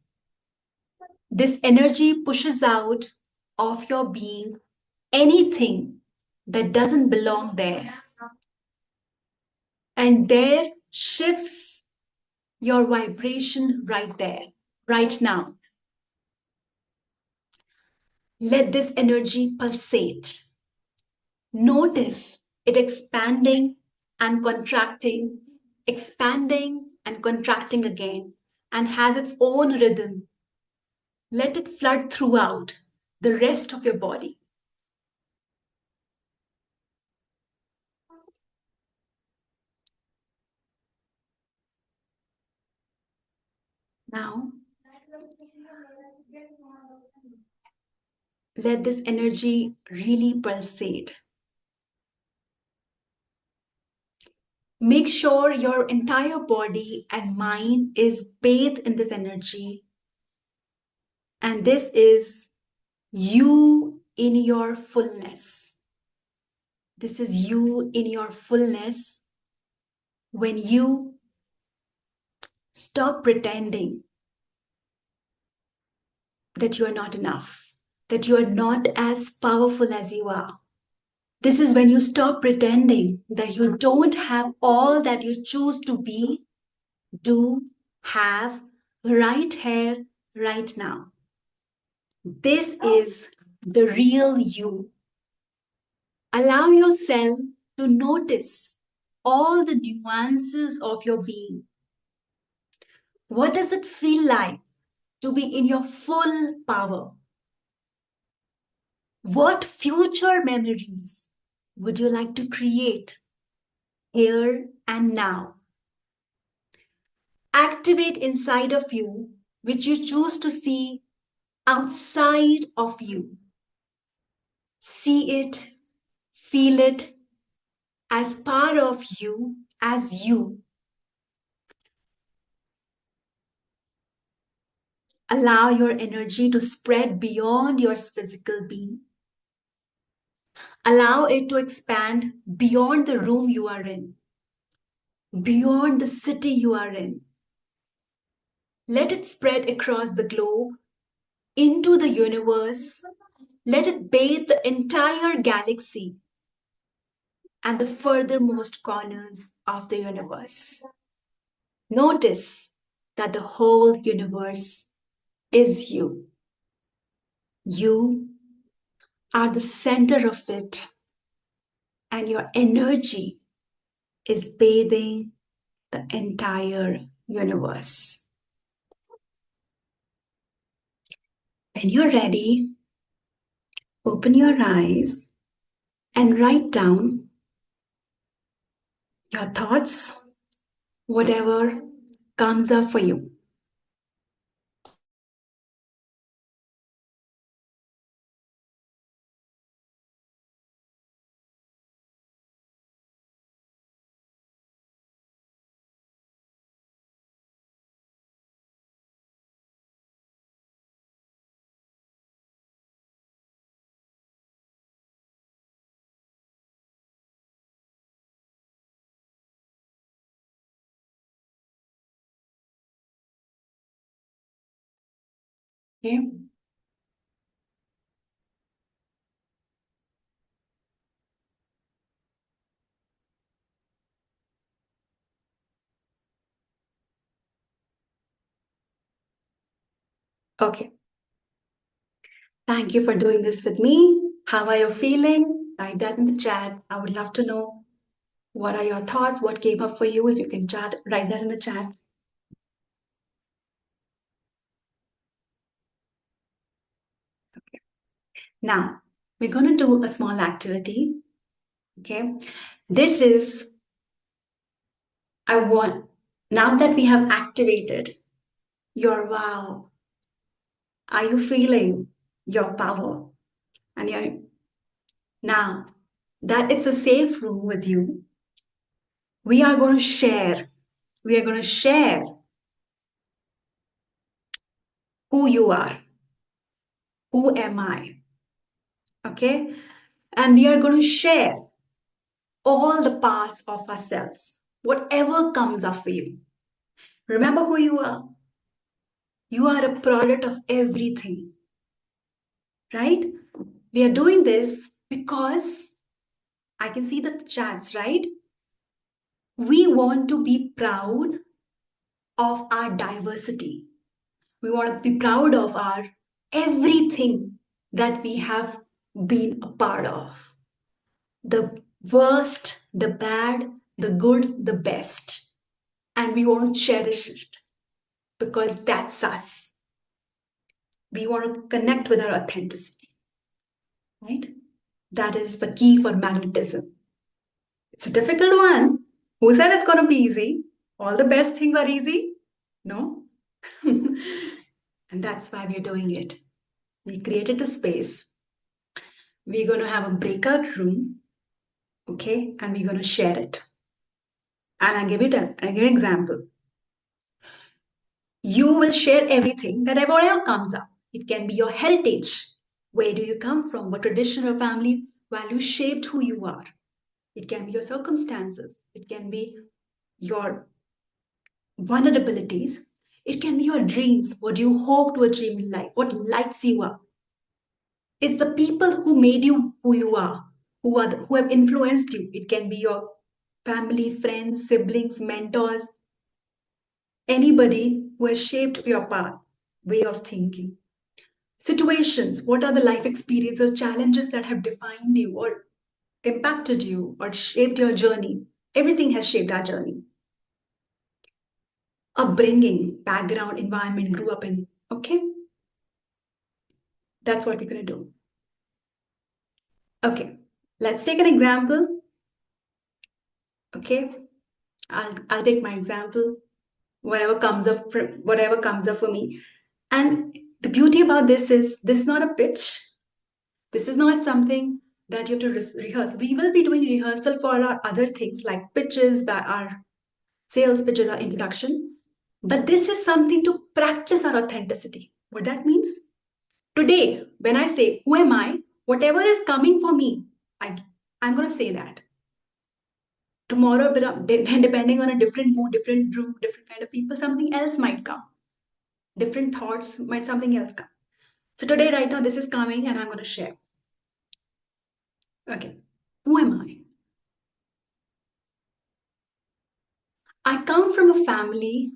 This energy pushes out of your being anything that doesn't belong there. And there shifts your vibration right there, right now. Let this energy pulsate. Notice it expanding and contracting again, and has its own rhythm. Let it flood throughout the rest of your body. Now, let this energy really pulsate. Make sure your entire body and mind is bathed in this energy. And this is you in your fullness. This is you in your fullness when you stop pretending that you are not enough, that you are not as powerful as you are. This is when you stop pretending that you don't have all that you choose to be, do, have right here, right now. This is the real you. Allow yourself to notice all the nuances of your being. What does it feel like to be in your full power? What future memories would you like to create here and now? Activate inside of you, which you choose to see outside of you. See it, feel it as part of you, as you. Allow your energy to spread beyond your physical being. Allow it to expand beyond the room you are in, beyond the city you are in. Let it spread across the globe, into the universe. Let it bathe the entire galaxy and the furthermost corners of the universe. Notice that the whole universe is you. You are the center of it, and your energy is bathing the entire universe. When you're ready, open your eyes and write down your thoughts, whatever comes up for you? Okay. Okay. Thank you for doing this with me. How are you feeling? Write that in the chat. I would love to know what are your thoughts, what came up for you. If you can chat, write that in the chat. Now, we're going to do a small activity. Okay. This is, I want, now that we have activated your wow, are you feeling your power? And you're, now that it's a safe room with you, we are going to share. We are going to share who you are. Who am I? Okay. And we are going to share all the parts of ourselves, whatever comes up for you. Remember who you are. You are a product of everything, right? We are doing this because I can see the chats, right? We want to be proud of our diversity. We want to be proud of our everything that we have been a part of. The worst, the bad, the good, the best. And we want to cherish it because that's us. We want to connect with our authenticity, right? That is the key for magnetism. It's a difficult one. Who said it's going to be easy? All the best things are easy? No. And that's why we're doing it. We created a space. We're going to have a breakout room, okay? And we're going to share it. And I'll give you an example. You will share everything that whatever comes up. It can be your heritage. Where do you come from? What tradition or family values shaped who you are? It can be your circumstances. It can be your vulnerabilities. It can be your dreams. What do you hope to achieve in life? What lights you up? It's the people who made you who you are, who have influenced you. It can be your family, friends, siblings, mentors, anybody who has shaped your path, way of thinking. Situations, what are the life experiences, challenges that have defined you or impacted you or shaped your journey? Everything has shaped our journey. Upbringing, background, environment, grew up in. Okay, that's what we're going to do. Okay, let's take an example. Okay, I'll take my example. Whatever comes up for me. And the beauty about this is this is not a pitch. This is not something that you have to rehearse. We will be doing rehearsal for our other things like pitches that are sales pitches, are introduction. But this is something to practice our authenticity. What that means? Today, when I say, who am I? Whatever is coming for me, I'm going to say that. Tomorrow, depending on a different mood, different group, different kind of people, something else might come. Different thoughts might something else come. So today, right now, this is coming and I'm going to share. Okay. Who am I? I come from a family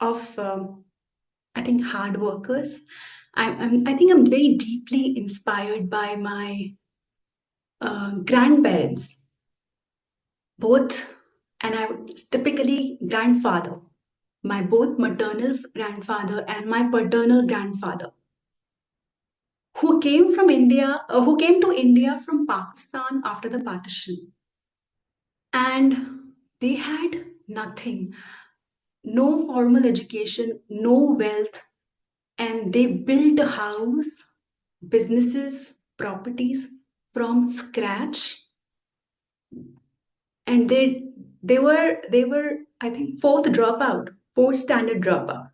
of, I think, hard workers. I think I'm very deeply inspired by my grandparents, both, and I would typically grandfather, my both maternal grandfather and my paternal grandfather, who came to India from Pakistan after the partition. And they had nothing. no formal education, no wealth, and they built a house, businesses, properties from scratch. And they were I think fourth dropout, fourth standard dropout.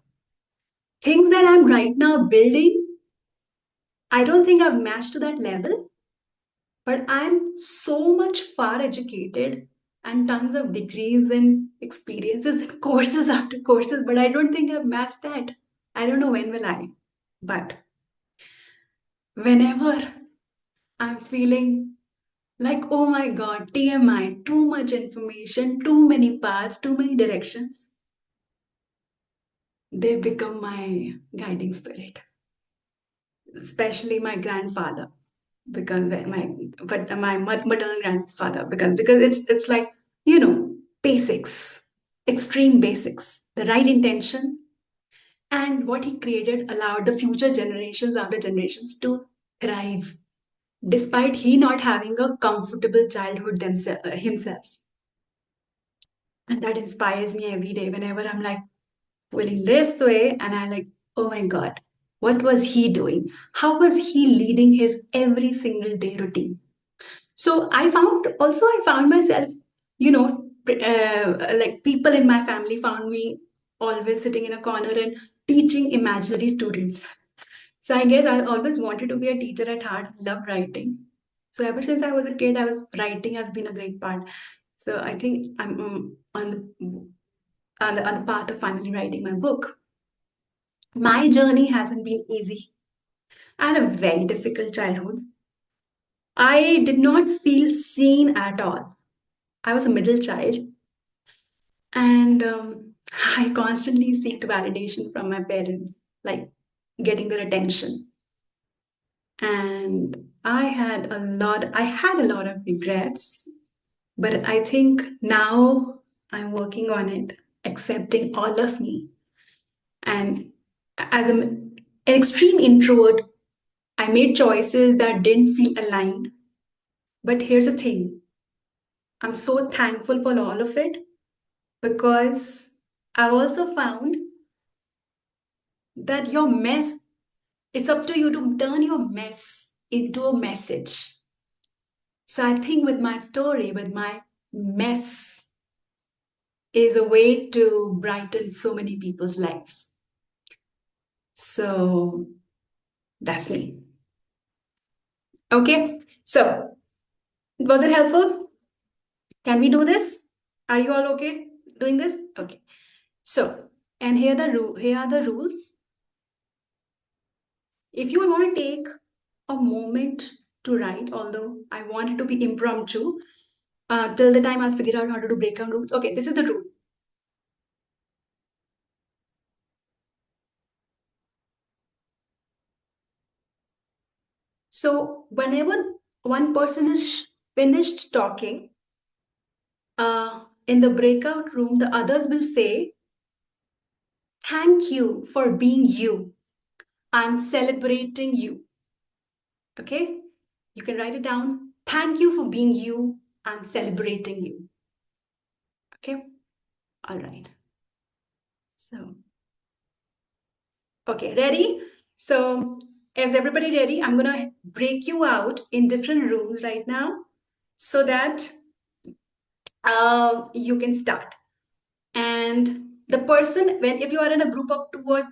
Things that I'm right now building, I don't think I've matched to that level, but I'm so much far educated and tons of degrees and experiences and courses after courses, but I don't think I've matched that. I don't know when will I. But whenever I'm feeling like, oh my God, TMI, too much information, too many paths, too many directions, they become my guiding spirit, especially my grandfather, because my maternal grandfather, because it's like, basics, extreme basics, the right intention, and what he created allowed the future generations after generations to thrive, despite he not having a comfortable childhood himself. And that inspires me every day whenever I'm like feeling this way, and I like, oh my God, what was he doing? How was he leading his every single day routine? So I found myself, like people in my family found me always sitting in a corner and teaching imaginary students. So I guess I always wanted to be a teacher at heart, loved writing. So ever since I was a kid, I was writing has been a great part. So I think I'm on the path of finally writing my book. My journey hasn't been easy. I had a very difficult childhood. I did not feel seen at all. I was a middle child, and I constantly seeked validation from my parents, like getting their attention. And I had a lot of regrets, but I think now I'm working on it, accepting all of me. And as an extreme introvert, I made choices that didn't feel aligned. But here's the thing, I'm so thankful for all of it, because I also found that your mess, it's up to you to turn your mess into a message. So I think with my story, with my mess, is a way to brighten so many people's lives. So that's me. Okay. So was it helpful? Can we do this? Are you all okay doing this? Okay. So, and here are the rules. If you want to take a moment to write, although I want it to be impromptu, till the time I'll figure out how to do breakdown rules. Okay, this is the rule. So, whenever one person is finished talking, in the breakout room, the others will say, thank you for being you. I'm celebrating you. Okay? You can write it down. Thank you for being you. I'm celebrating you. Okay? All right. So, okay, ready? So, is everybody ready? I'm going to break you out in different rooms right now so that you can start. And the person, when if you are in a group of 2 or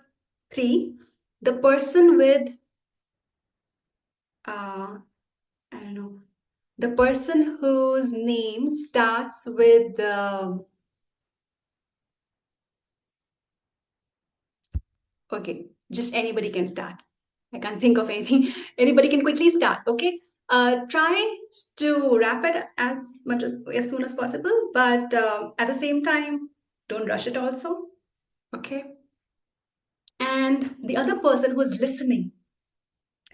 3, the person with, I don't know, the person whose name starts with okay, just anybody can start. I can't think of anything. Anybody can quickly start. Okay. Try to wrap it as soon as possible, but at the same time, don't rush it also. Okay. And the other person who is listening,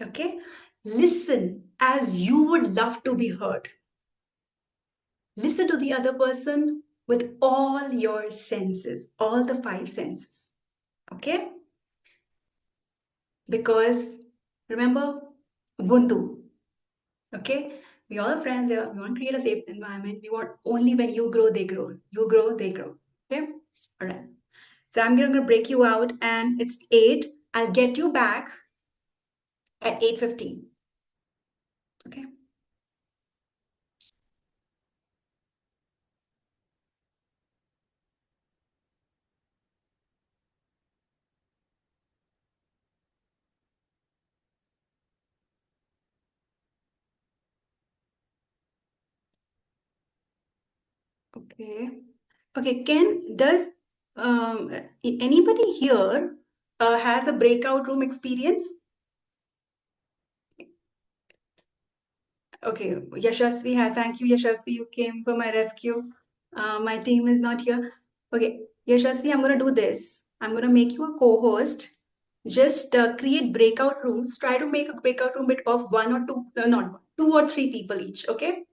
okay, listen as you would love to be heard. Listen to the other person with all your senses, all the 5 senses. Okay. Because remember, Ubuntu. Okay. We all are friends here. We want to create a safe environment. We want only when you grow, they grow. You grow, they grow. Okay. All right. So I'm going to break you out, and it's 8. I'll get you back at 8:15. Okay. Okay. Okay, Ken, does anybody here has a breakout room experience? Okay, Yashasvi, hi, thank you, Yashasvi. You came for my rescue. My team is not here. Okay, Yashasvi, I'm going to do this. I'm going to make you a co-host. Just create breakout rooms. Try to make a breakout room bit of one or two, not one, 2 or 3 people each. Okay.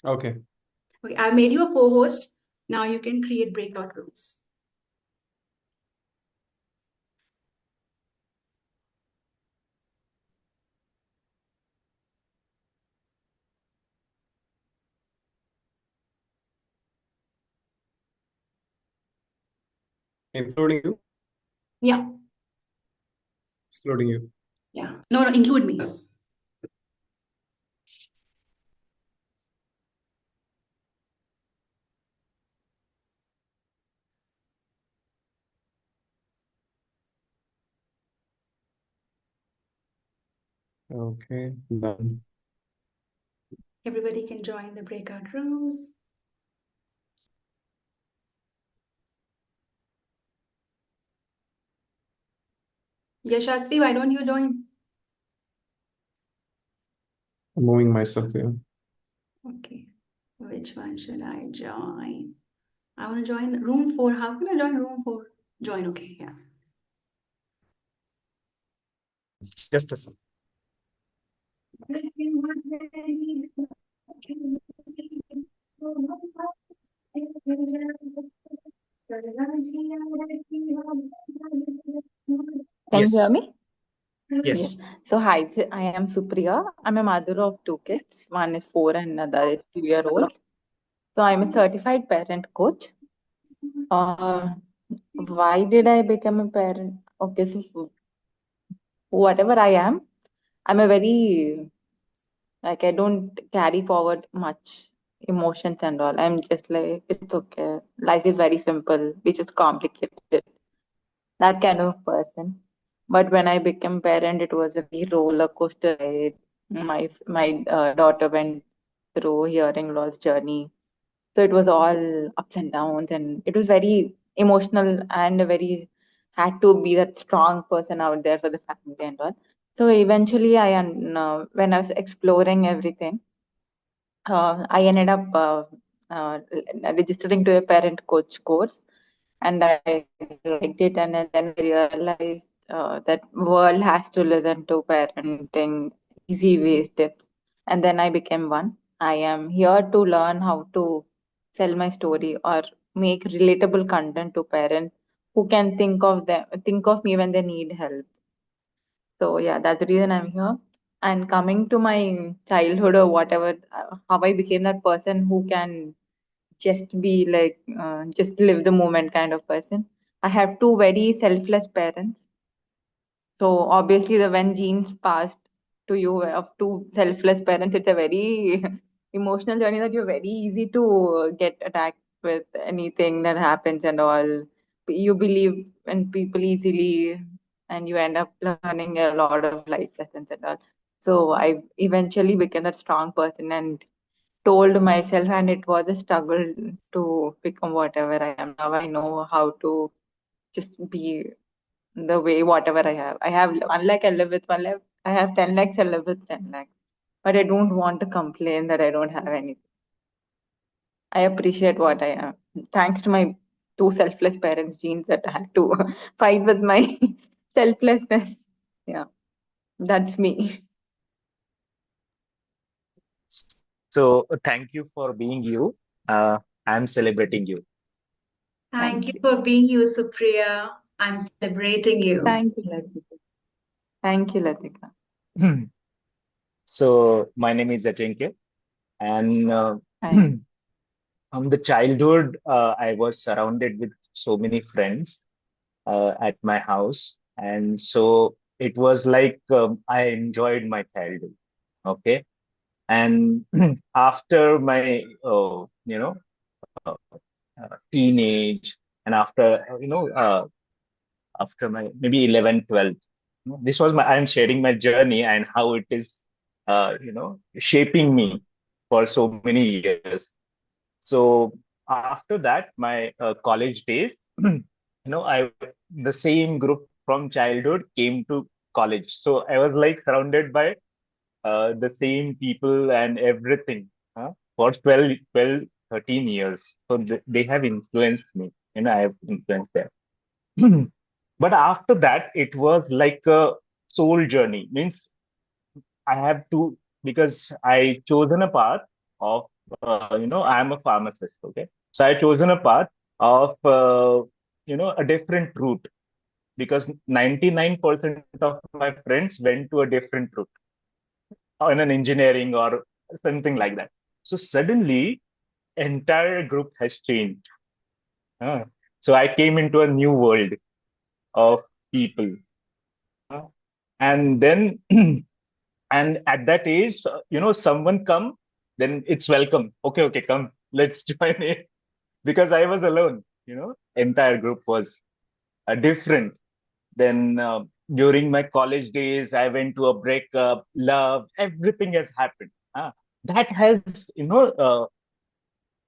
Okay. Okay, I've made you a co-host. Now you can create breakout rooms. Including you? Yeah. Excluding you. Yeah. No, include me. Okay, done. Everybody can join the breakout rooms. Yashasvi, why don't you join? I'm moving myself here. Okay. Which one should I join? I want to join room 4. How can I join room 4? Join, okay, yeah. Just a second. Can you Yes. hear me? Yes. Yeah. So hi, I am Supriya. I'm a mother of 2 kids. One is 4 and another is 2-year-old. So I'm a certified parent coach. Why did I become a parent? Okay, so whatever I am, I'm a very like I don't carry forward much emotions and all. I'm just like it's okay. Life is very simple. We just complicate it. That kind of person. But when I became parent, it was a very roller coaster ride. My daughter went through hearing loss journey, so it was all ups and downs, and it was very emotional and a very had to be that strong person out there for the family and all. So eventually, when I was exploring everything, I ended up registering to a parent coach course, and I liked it. And then I realized that world has to listen to parenting easy ways tips, and then I became one. I am here to learn how to sell my story or make relatable content to parents who can think of me when they need help. So yeah, that's the reason I'm here. And coming to my childhood or whatever, how I became that person who can just be like, just live the moment kind of person. I have two very selfless parents. So obviously, the when genes passed to you of two selfless parents, it's a very emotional journey that you're very easy to get attacked with anything that happens and all. You believe in people easily, and you end up learning a lot of life lessons and all. So I eventually became that strong person and told myself, and it was a struggle to become whatever I am now. I know how to just be the way whatever I have. I have 1 lakh, I live with 1 lakh. I have 10 lakhs, I live with 10 lakhs. But I don't want to complain that I don't have anything. I appreciate what I am. Thanks to my two selfless parents' genes that I had to fight with my selflessness. Yeah, that's me. So thank you for being you. I'm celebrating you. Thank you Thank you. for being you, Supriya. I'm celebrating you. Thank you, Latika. Thank you, Latika. So my name is Ajinkya, and Hi. from the childhood, I was surrounded with so many friends at my house, and so it was like I enjoyed my childhood. Okay, and after my uh, teenage, and after after my maybe 11th, 12th, this was my I'm sharing my journey and how it is shaping me for so many years. So after that, my college days, I the same group from childhood came to college. So I was like surrounded by the same people and everything for 13 years. So they have influenced me, I have influenced them. But after that, it was like a soul journey. Means I have to, because I chosen a path of, I'm a pharmacist. Okay. So I chosen a path of, a different route, because 99% of my friends went to a different route in an engineering or something like that. So suddenly, entire group has changed. Uh, so I came into a new world of people. Uh, and then, and at that age, someone come, then it's welcome. Okay, okay, come, let's join it. Because I was alone, entire group was different. Then during my college days, I went to a breakup, love, everything has happened. That has,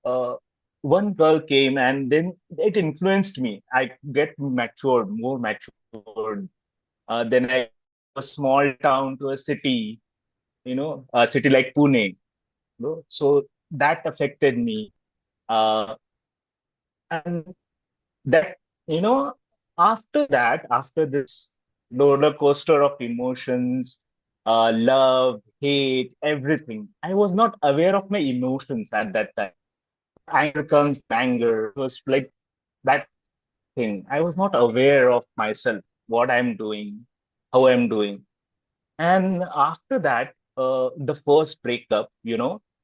uh, one girl came and then it influenced me. I get matured, more matured. Then I a small town to a city, a city like Pune. So that affected me. Uh, and that, after that, after this roller coaster of emotions, love, hate, everything, I was not aware of my emotions at that time. Anger comes, anger. It was like that thing. I was not aware of myself, what I'm doing, how I'm doing. And after that, the first breakup,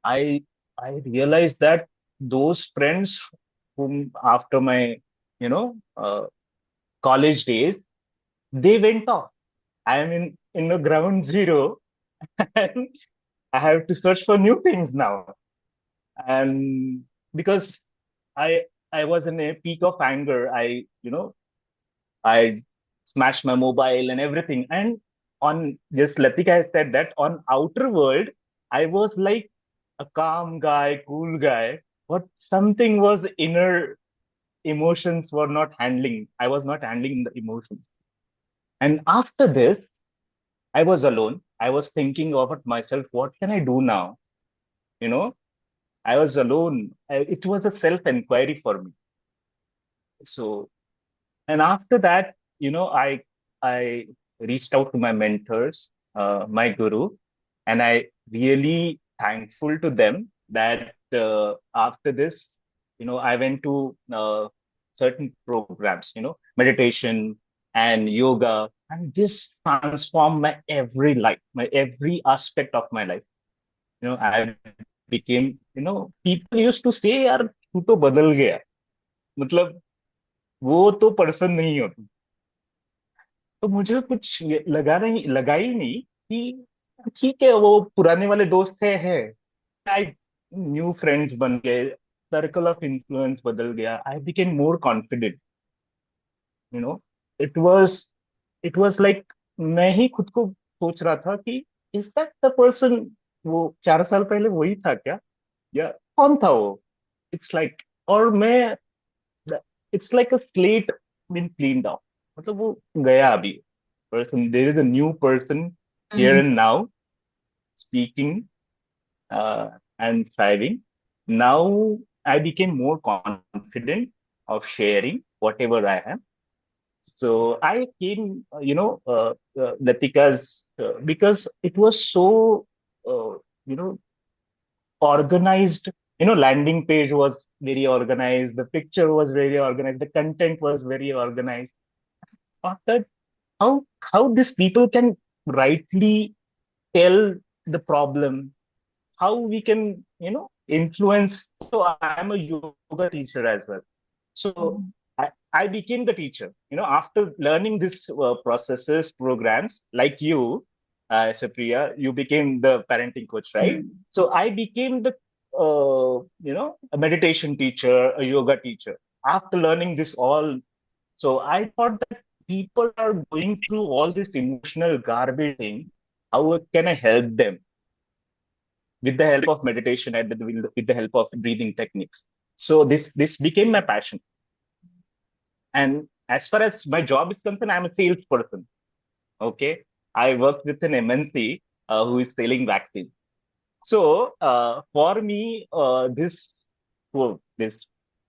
I I realized that those friends whom after my, college days, they went off. I am in the ground zero, and I have to search for new things now. And because I I was in a peak of anger, I smashed my mobile and everything. And on just Latika has said that on outer world, I was like a calm guy, cool guy, but something was inner emotions were not handling. I was not handling the emotions. And after this, I was alone. I was thinking about myself, what can I do now? You know, I was alone. It was a self-inquiry for me. So, and after that, I reached out to my mentors, my guru, and I really thankful to them that after this, I went to certain programs, meditation and yoga, and this transformed my every life, my every aspect of my life. I became, people used to say, यार तू तो बदल गया. मतलब वो तो person नहीं हो. तो मुझे कुछ लगा ही नहीं कि ठीक है, वो पुराने वाले दोस्त हैं. आई न्यू फ्रेंड्स बन गए, सर्कल ऑफ इन्फ्लुएंस बदल गया. I became more confident. You know it was it was like मैं ही खुद को सोच रहा था कि इज दैट द पर्सन, वो 4 साल पहले वही था क्या, या कौन था वो. इट्स लाइक, और मैं, it's like a slate been cleaned off. मतलब वो गया अभी. Person, there is a new person here Mhm. and now speaking and thriving. Now I became more confident of sharing whatever I have. So I came, Latika's, because it was so, you know, organized. Landing page was very organized. The picture was very organized. The content was very organized. Thought that how these people can rightly tell the problem, how we can, influence. So I'm a yoga teacher as well. So Mhm. I became the teacher. After learning this processes, programs, like you, Supriya, you became the parenting coach, right? So I became the, a meditation teacher, a yoga teacher. After learning this all, so I thought that people are going through all this emotional garbage thing. How can I help them with the help of meditation and with the help of breathing techniques? So this became my passion. And as far as my job is concerned, I'm a salesperson. Okay, I work with an MNC who is selling vaccine. So for me, this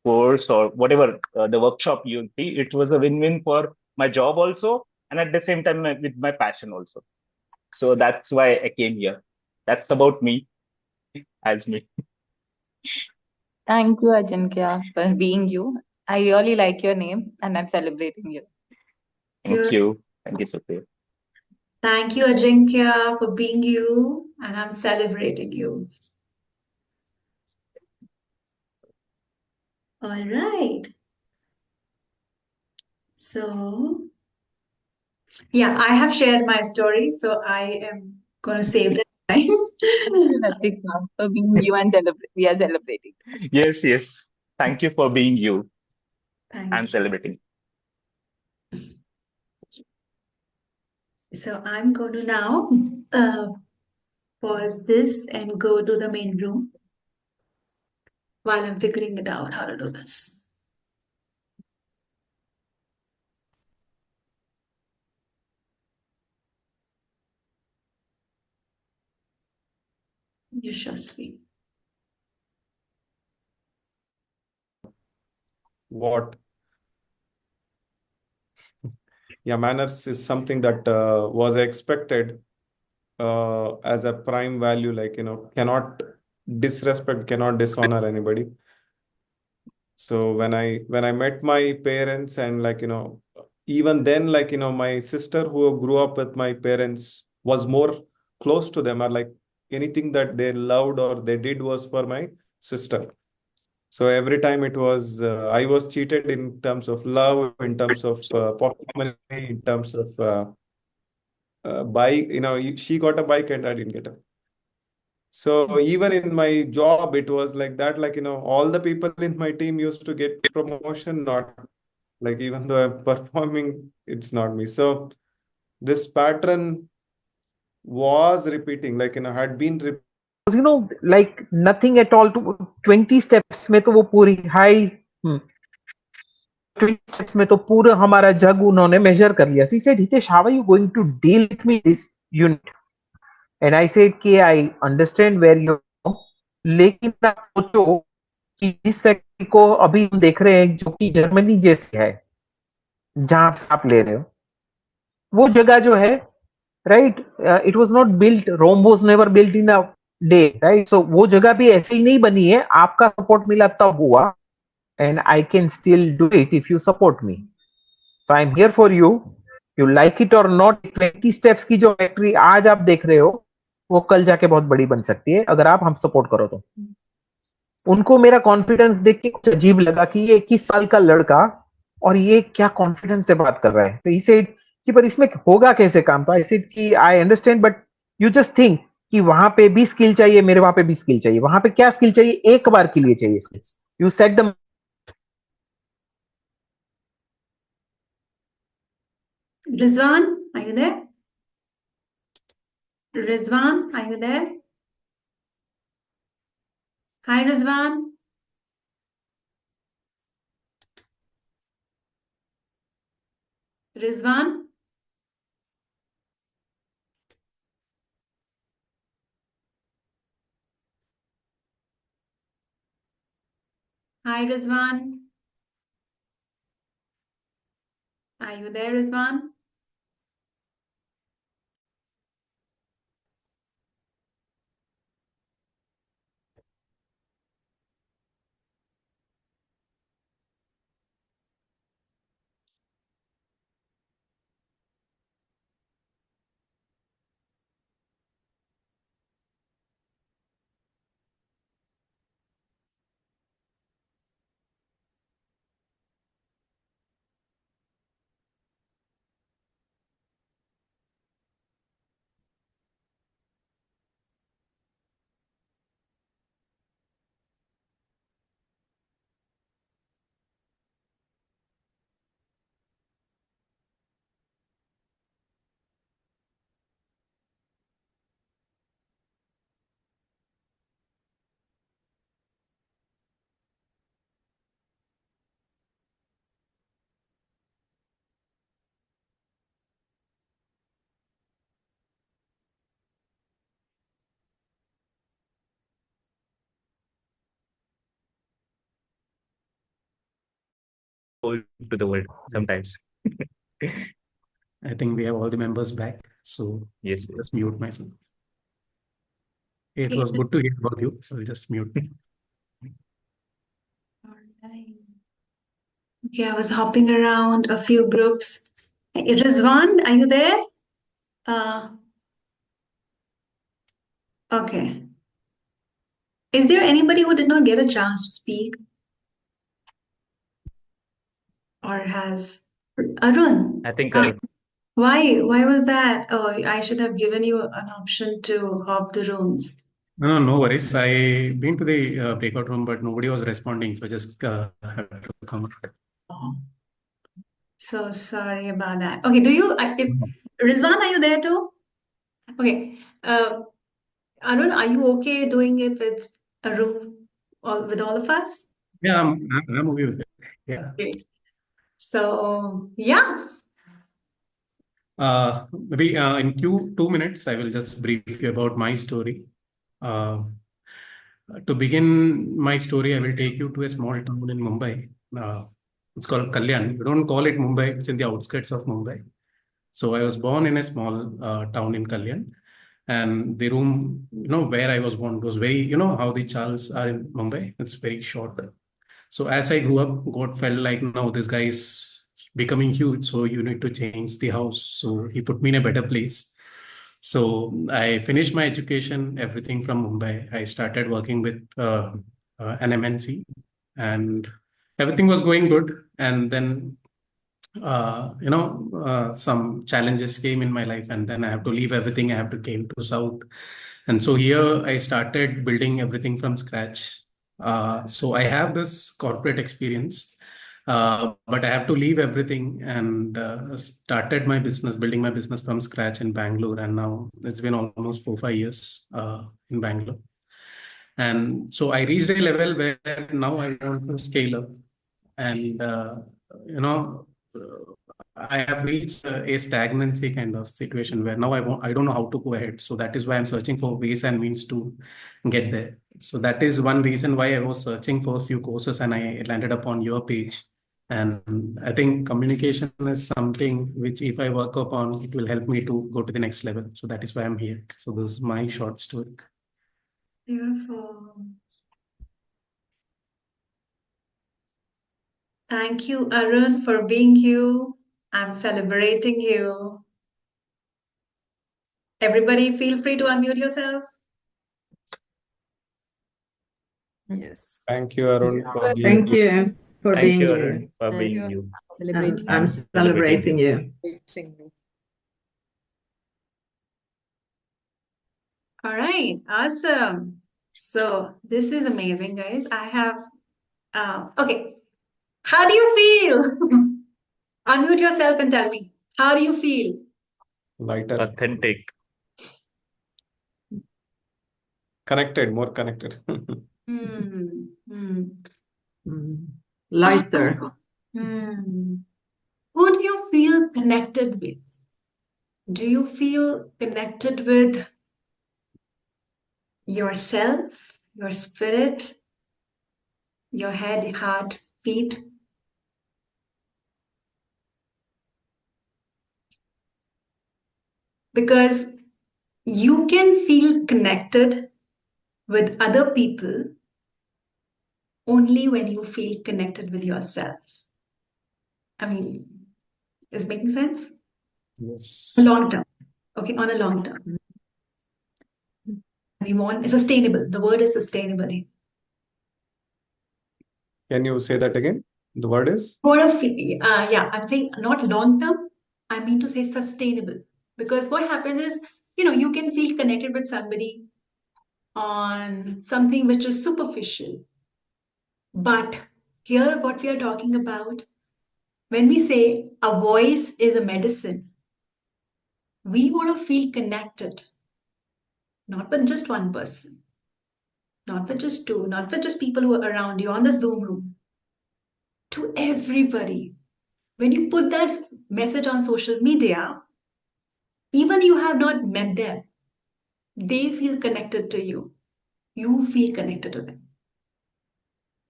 course or whatever the workshop you see, it was a win-win for my job also, and at the same time with my passion also. So that's why I came here. That's about me as me. Thank you, Ajinkya, for being you. I really like your name and I'm celebrating you. Thank you. Thank you, Supriya. Thank you, Ajinkya, for being you, and I'm celebrating you. All right. So, yeah, I have shared my story, so I am going to save the time. Thank you, Latika, for being you and we are celebrating. Yes, yes. Thank you for being you. Thank I'm you. celebrating. So I'm going to now pause this and go to the main room while I'm figuring it out how to do this. Yashasvi. What? Yeah, manners is something that was expected as a prime value, like, cannot disrespect, cannot dishonor anybody. So when I met my parents, and like, even then, like, my sister who grew up with my parents was more close to them, or like anything that they loved or they did was for my sister. So every time it was, I was cheated in terms of love, in terms of pocket money, in terms of bike. She got a bike and I didn't get a. So even in my job, it was like that. Like, all the people in my team used to get promotion, not like, even though I'm performing, it's not me. So this pattern was repeating, like, had been like nothing at all to 20 steps में तो वो पूरी high 20 steps में तो पूरा हमारा जग उन्होंने measure कर लिया. She said, Hitesh, how are you going to deal with me this unit? And I said कि I understand where you are, लेकिन आप सोचो कि जिस फैक्ट्री को अभी हम देख रहे हैं जो कि जर्मनी जैसे है जहां आप ले रहे हो वो जगह जो है right it was not built Rome was never built in a day right so वो जगह भी ऐसे ही नहीं बनी है आपका सपोर्ट मिला तब हुआ and I can still do it if you support me so I am here for you like it और नॉट 20 स्टेप्स की जो फैक्ट्री आज आप देख रहे हो वो कल जाके बहुत बड़ी बन सकती है अगर आप हम सपोर्ट करो तो उनको मेरा कॉन्फिडेंस देख के कुछ अजीब लगा कि ये 21 साल का लड़का और ये क्या कॉन्फिडेंस से बात कर रहा है तो इसे कि पर इसमें होगा कैसे काम तो आई सेड कि I understand but you just think कि वहां पे भी स्किल चाहिए मेरे वहां पे भी स्किल चाहिए वहां पे क्या स्किल चाहिए एक बार के लिए चाहिए skills you set the Rizwan, are you there? Rizwan, are you there? Hi, Rizwan. Rizwan? Hi, Rizwan. Are you there, Rizwan? to the world sometimes. I think we have all the members back, so Yes. just mute myself. It was good to hear about you, so I'll just mute. Alright. Okay, I was hopping around a few groups. Rizwan, are you there? Okay. Is there anybody who did not get a chance to speak? Or has Arun? I think Why was that? Oh, I should have given you an option to hop the rooms. No worries. I been to the breakout room, but nobody was responding, so I just had to come out. Oh, so sorry about that. Okay, Rizwan, are you there too? Okay. Arun, are you okay doing it with a room with all of us? Yeah, I'm okay with it. Yeah. Great. So yeah. Maybe in 2 minutes, I will just brief you about my story. To begin my story, I will take you to a small town in Mumbai. It's called Kalyan. We don't call it Mumbai, it's in the outskirts of Mumbai. So I was born in a small town in Kalyan. And the room, where I was born was very, how the Charles are in Mumbai, it's very short. So as I grew up, God felt like, no, this guy is becoming huge, so you need to change the house. So he put me in a better place. So I finished my education, everything from Mumbai. I started working with an MNC, and everything was going good. And then, some challenges came in my life, and then I have to leave everything. I have to came to South, and so here I started building everything from scratch. So I have this corporate experience. But I have to leave everything and started my business, building my business from scratch in Bangalore. And now it's been almost 4-5 years in Bangalore. And so I reached a level where now I want to scale up. And, I have reached a stagnancy kind of situation where now I don't know how to go ahead. So that is why I'm searching for ways and means to get there. So that is one reason why I was searching for a few courses and I landed up on your page. And I think communication is something which if I work upon, it will help me to go to the next level. So that is why I'm here. So this is my short story. Beautiful. Thank you, Arun, for being you. I'm celebrating you. Everybody feel free to unmute yourself. Yes. Thank you, Arun, for being Thank you. you for thank being you, you. Arun, for being you. Celebrating I'm celebrating you. you. All right, awesome. So this is amazing, guys. I have, okay. How do you feel? Unmute yourself and tell me. How do you feel? Lighter, Authentic. connected, more connected. Lighter. Who do you feel connected with? Do you feel connected with yourself, your spirit, your head, heart, feet? Because you can feel connected with other people only when you feel connected with yourself. I mean, is it making sense? Yes. Long term. Okay, on a long term. We want sustainable. The word is sustainable. Can you say that again? The word is? Yeah, I'm saying not long term. I mean to say sustainable. Because what happens is, you can feel connected with somebody on something which is superficial. But here, what we are talking about, when we say a voice is a medicine, we want to feel connected, not with just one person, not with just two, not with just people who are around you on the Zoom room, to everybody. When you put that message on social media, even you have not met them, they feel connected to you. You feel connected to them.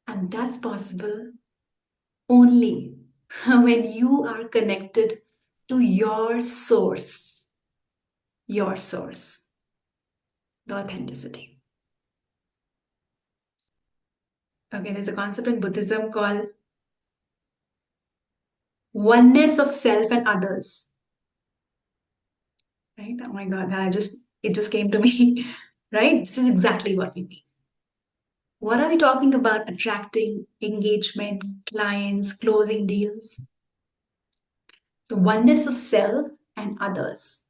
And that's possible only when you are connected to your source, the authenticity. Okay, there's a concept in Buddhism called oneness of self and others. Right? Oh my God, it just came to me. Right? This is exactly what we mean. What are we talking about? Attracting engagement, clients, closing deals. So oneness of self and others.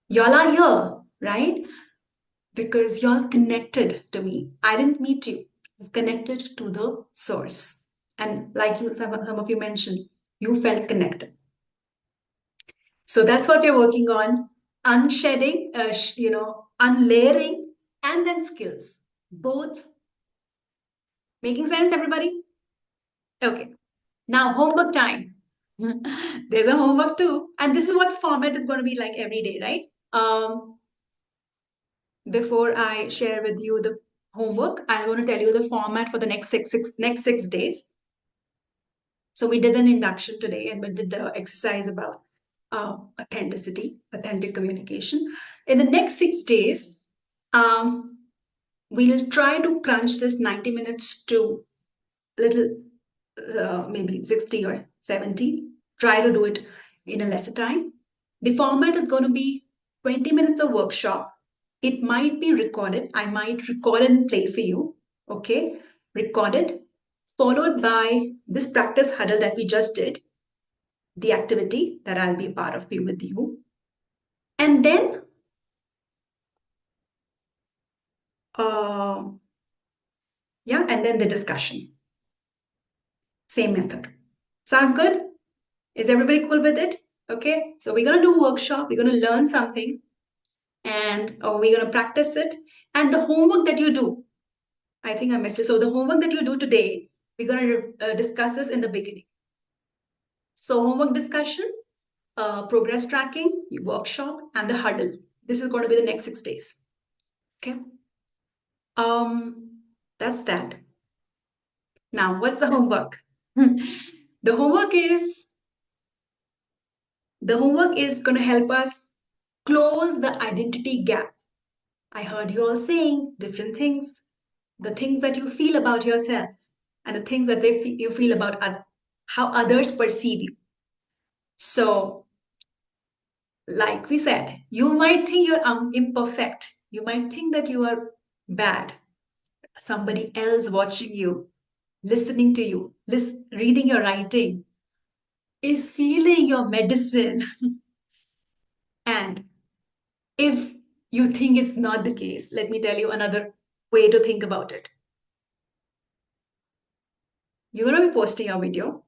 Y'all are here, right? Because you're connected to me. I didn't meet you. I've connected to the source. And like some of you mentioned, you felt connected. So that's what we're working on. Unshedding, unlayering, and then skills. Both. Making sense, everybody? Okay. Now, homework time. There's a homework too. And this is what format is going to be like every day, right? Before I share with you the homework, I want to tell you the format for the next six days. So we did an induction today and we did the exercise about authenticity, authentic communication. In the next 6 days, we'll try to crunch this 90 minutes to little, maybe 60 or 70. Try to do it in a lesser time. The format is going to be 20 minutes of workshop. It might be recorded. I might record and play for you. Okay, recorded, followed by this practice huddle that we just did, the activity that I'll be a part of with you. And then and then the discussion. Same method. Sounds good? Is everybody cool with it? Okay, so we're going to do workshop. We're going to learn something and we're going to practice it. And the homework that you do, I think I missed it. So the homework that you do today, we're going to discuss this in the beginning. So homework discussion, progress tracking, workshop, and the huddle. This is going to be the next 6 days. Okay. That's that. Now, what's the homework? The homework is going to help us close the identity gap. I heard you all saying different things, the things that you feel about yourself and the things that you feel about how others perceive you. So, like we said, you might think you're imperfect. You might think that you are bad. Somebody else watching you, listening to you, reading your writing, is feeling your medicine. And if you think it's not the case, let me tell you another way to think about it. You're going to be posting your video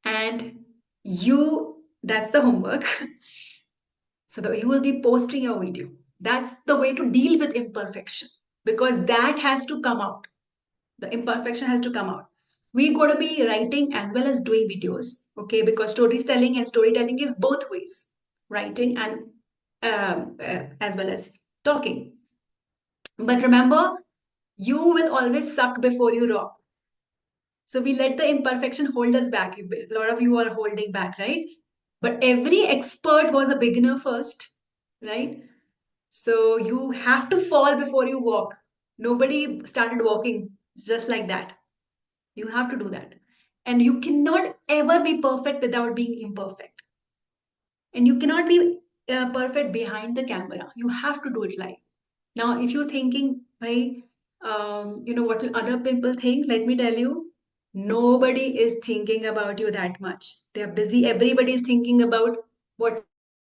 and that's the homework. So you will be posting your video. That's the way to deal with imperfection, because that has to come out. The imperfection has to come out. We got to be writing as well as doing videos, okay? Because storytelling is both ways, writing and as well as talking. But remember, you will always suck before you rock. So we let the imperfection hold us back. A lot of you are holding back, right? But every expert was a beginner first, right? So you have to fall before you walk. Nobody started walking just like that. You have to do that. And you cannot ever be perfect without being imperfect. And you cannot be perfect behind the camera. You have to do it live. Now, if you're thinking, hey, what will other people think? Let me tell you, nobody is thinking about you that much. They're busy. Everybody is thinking about what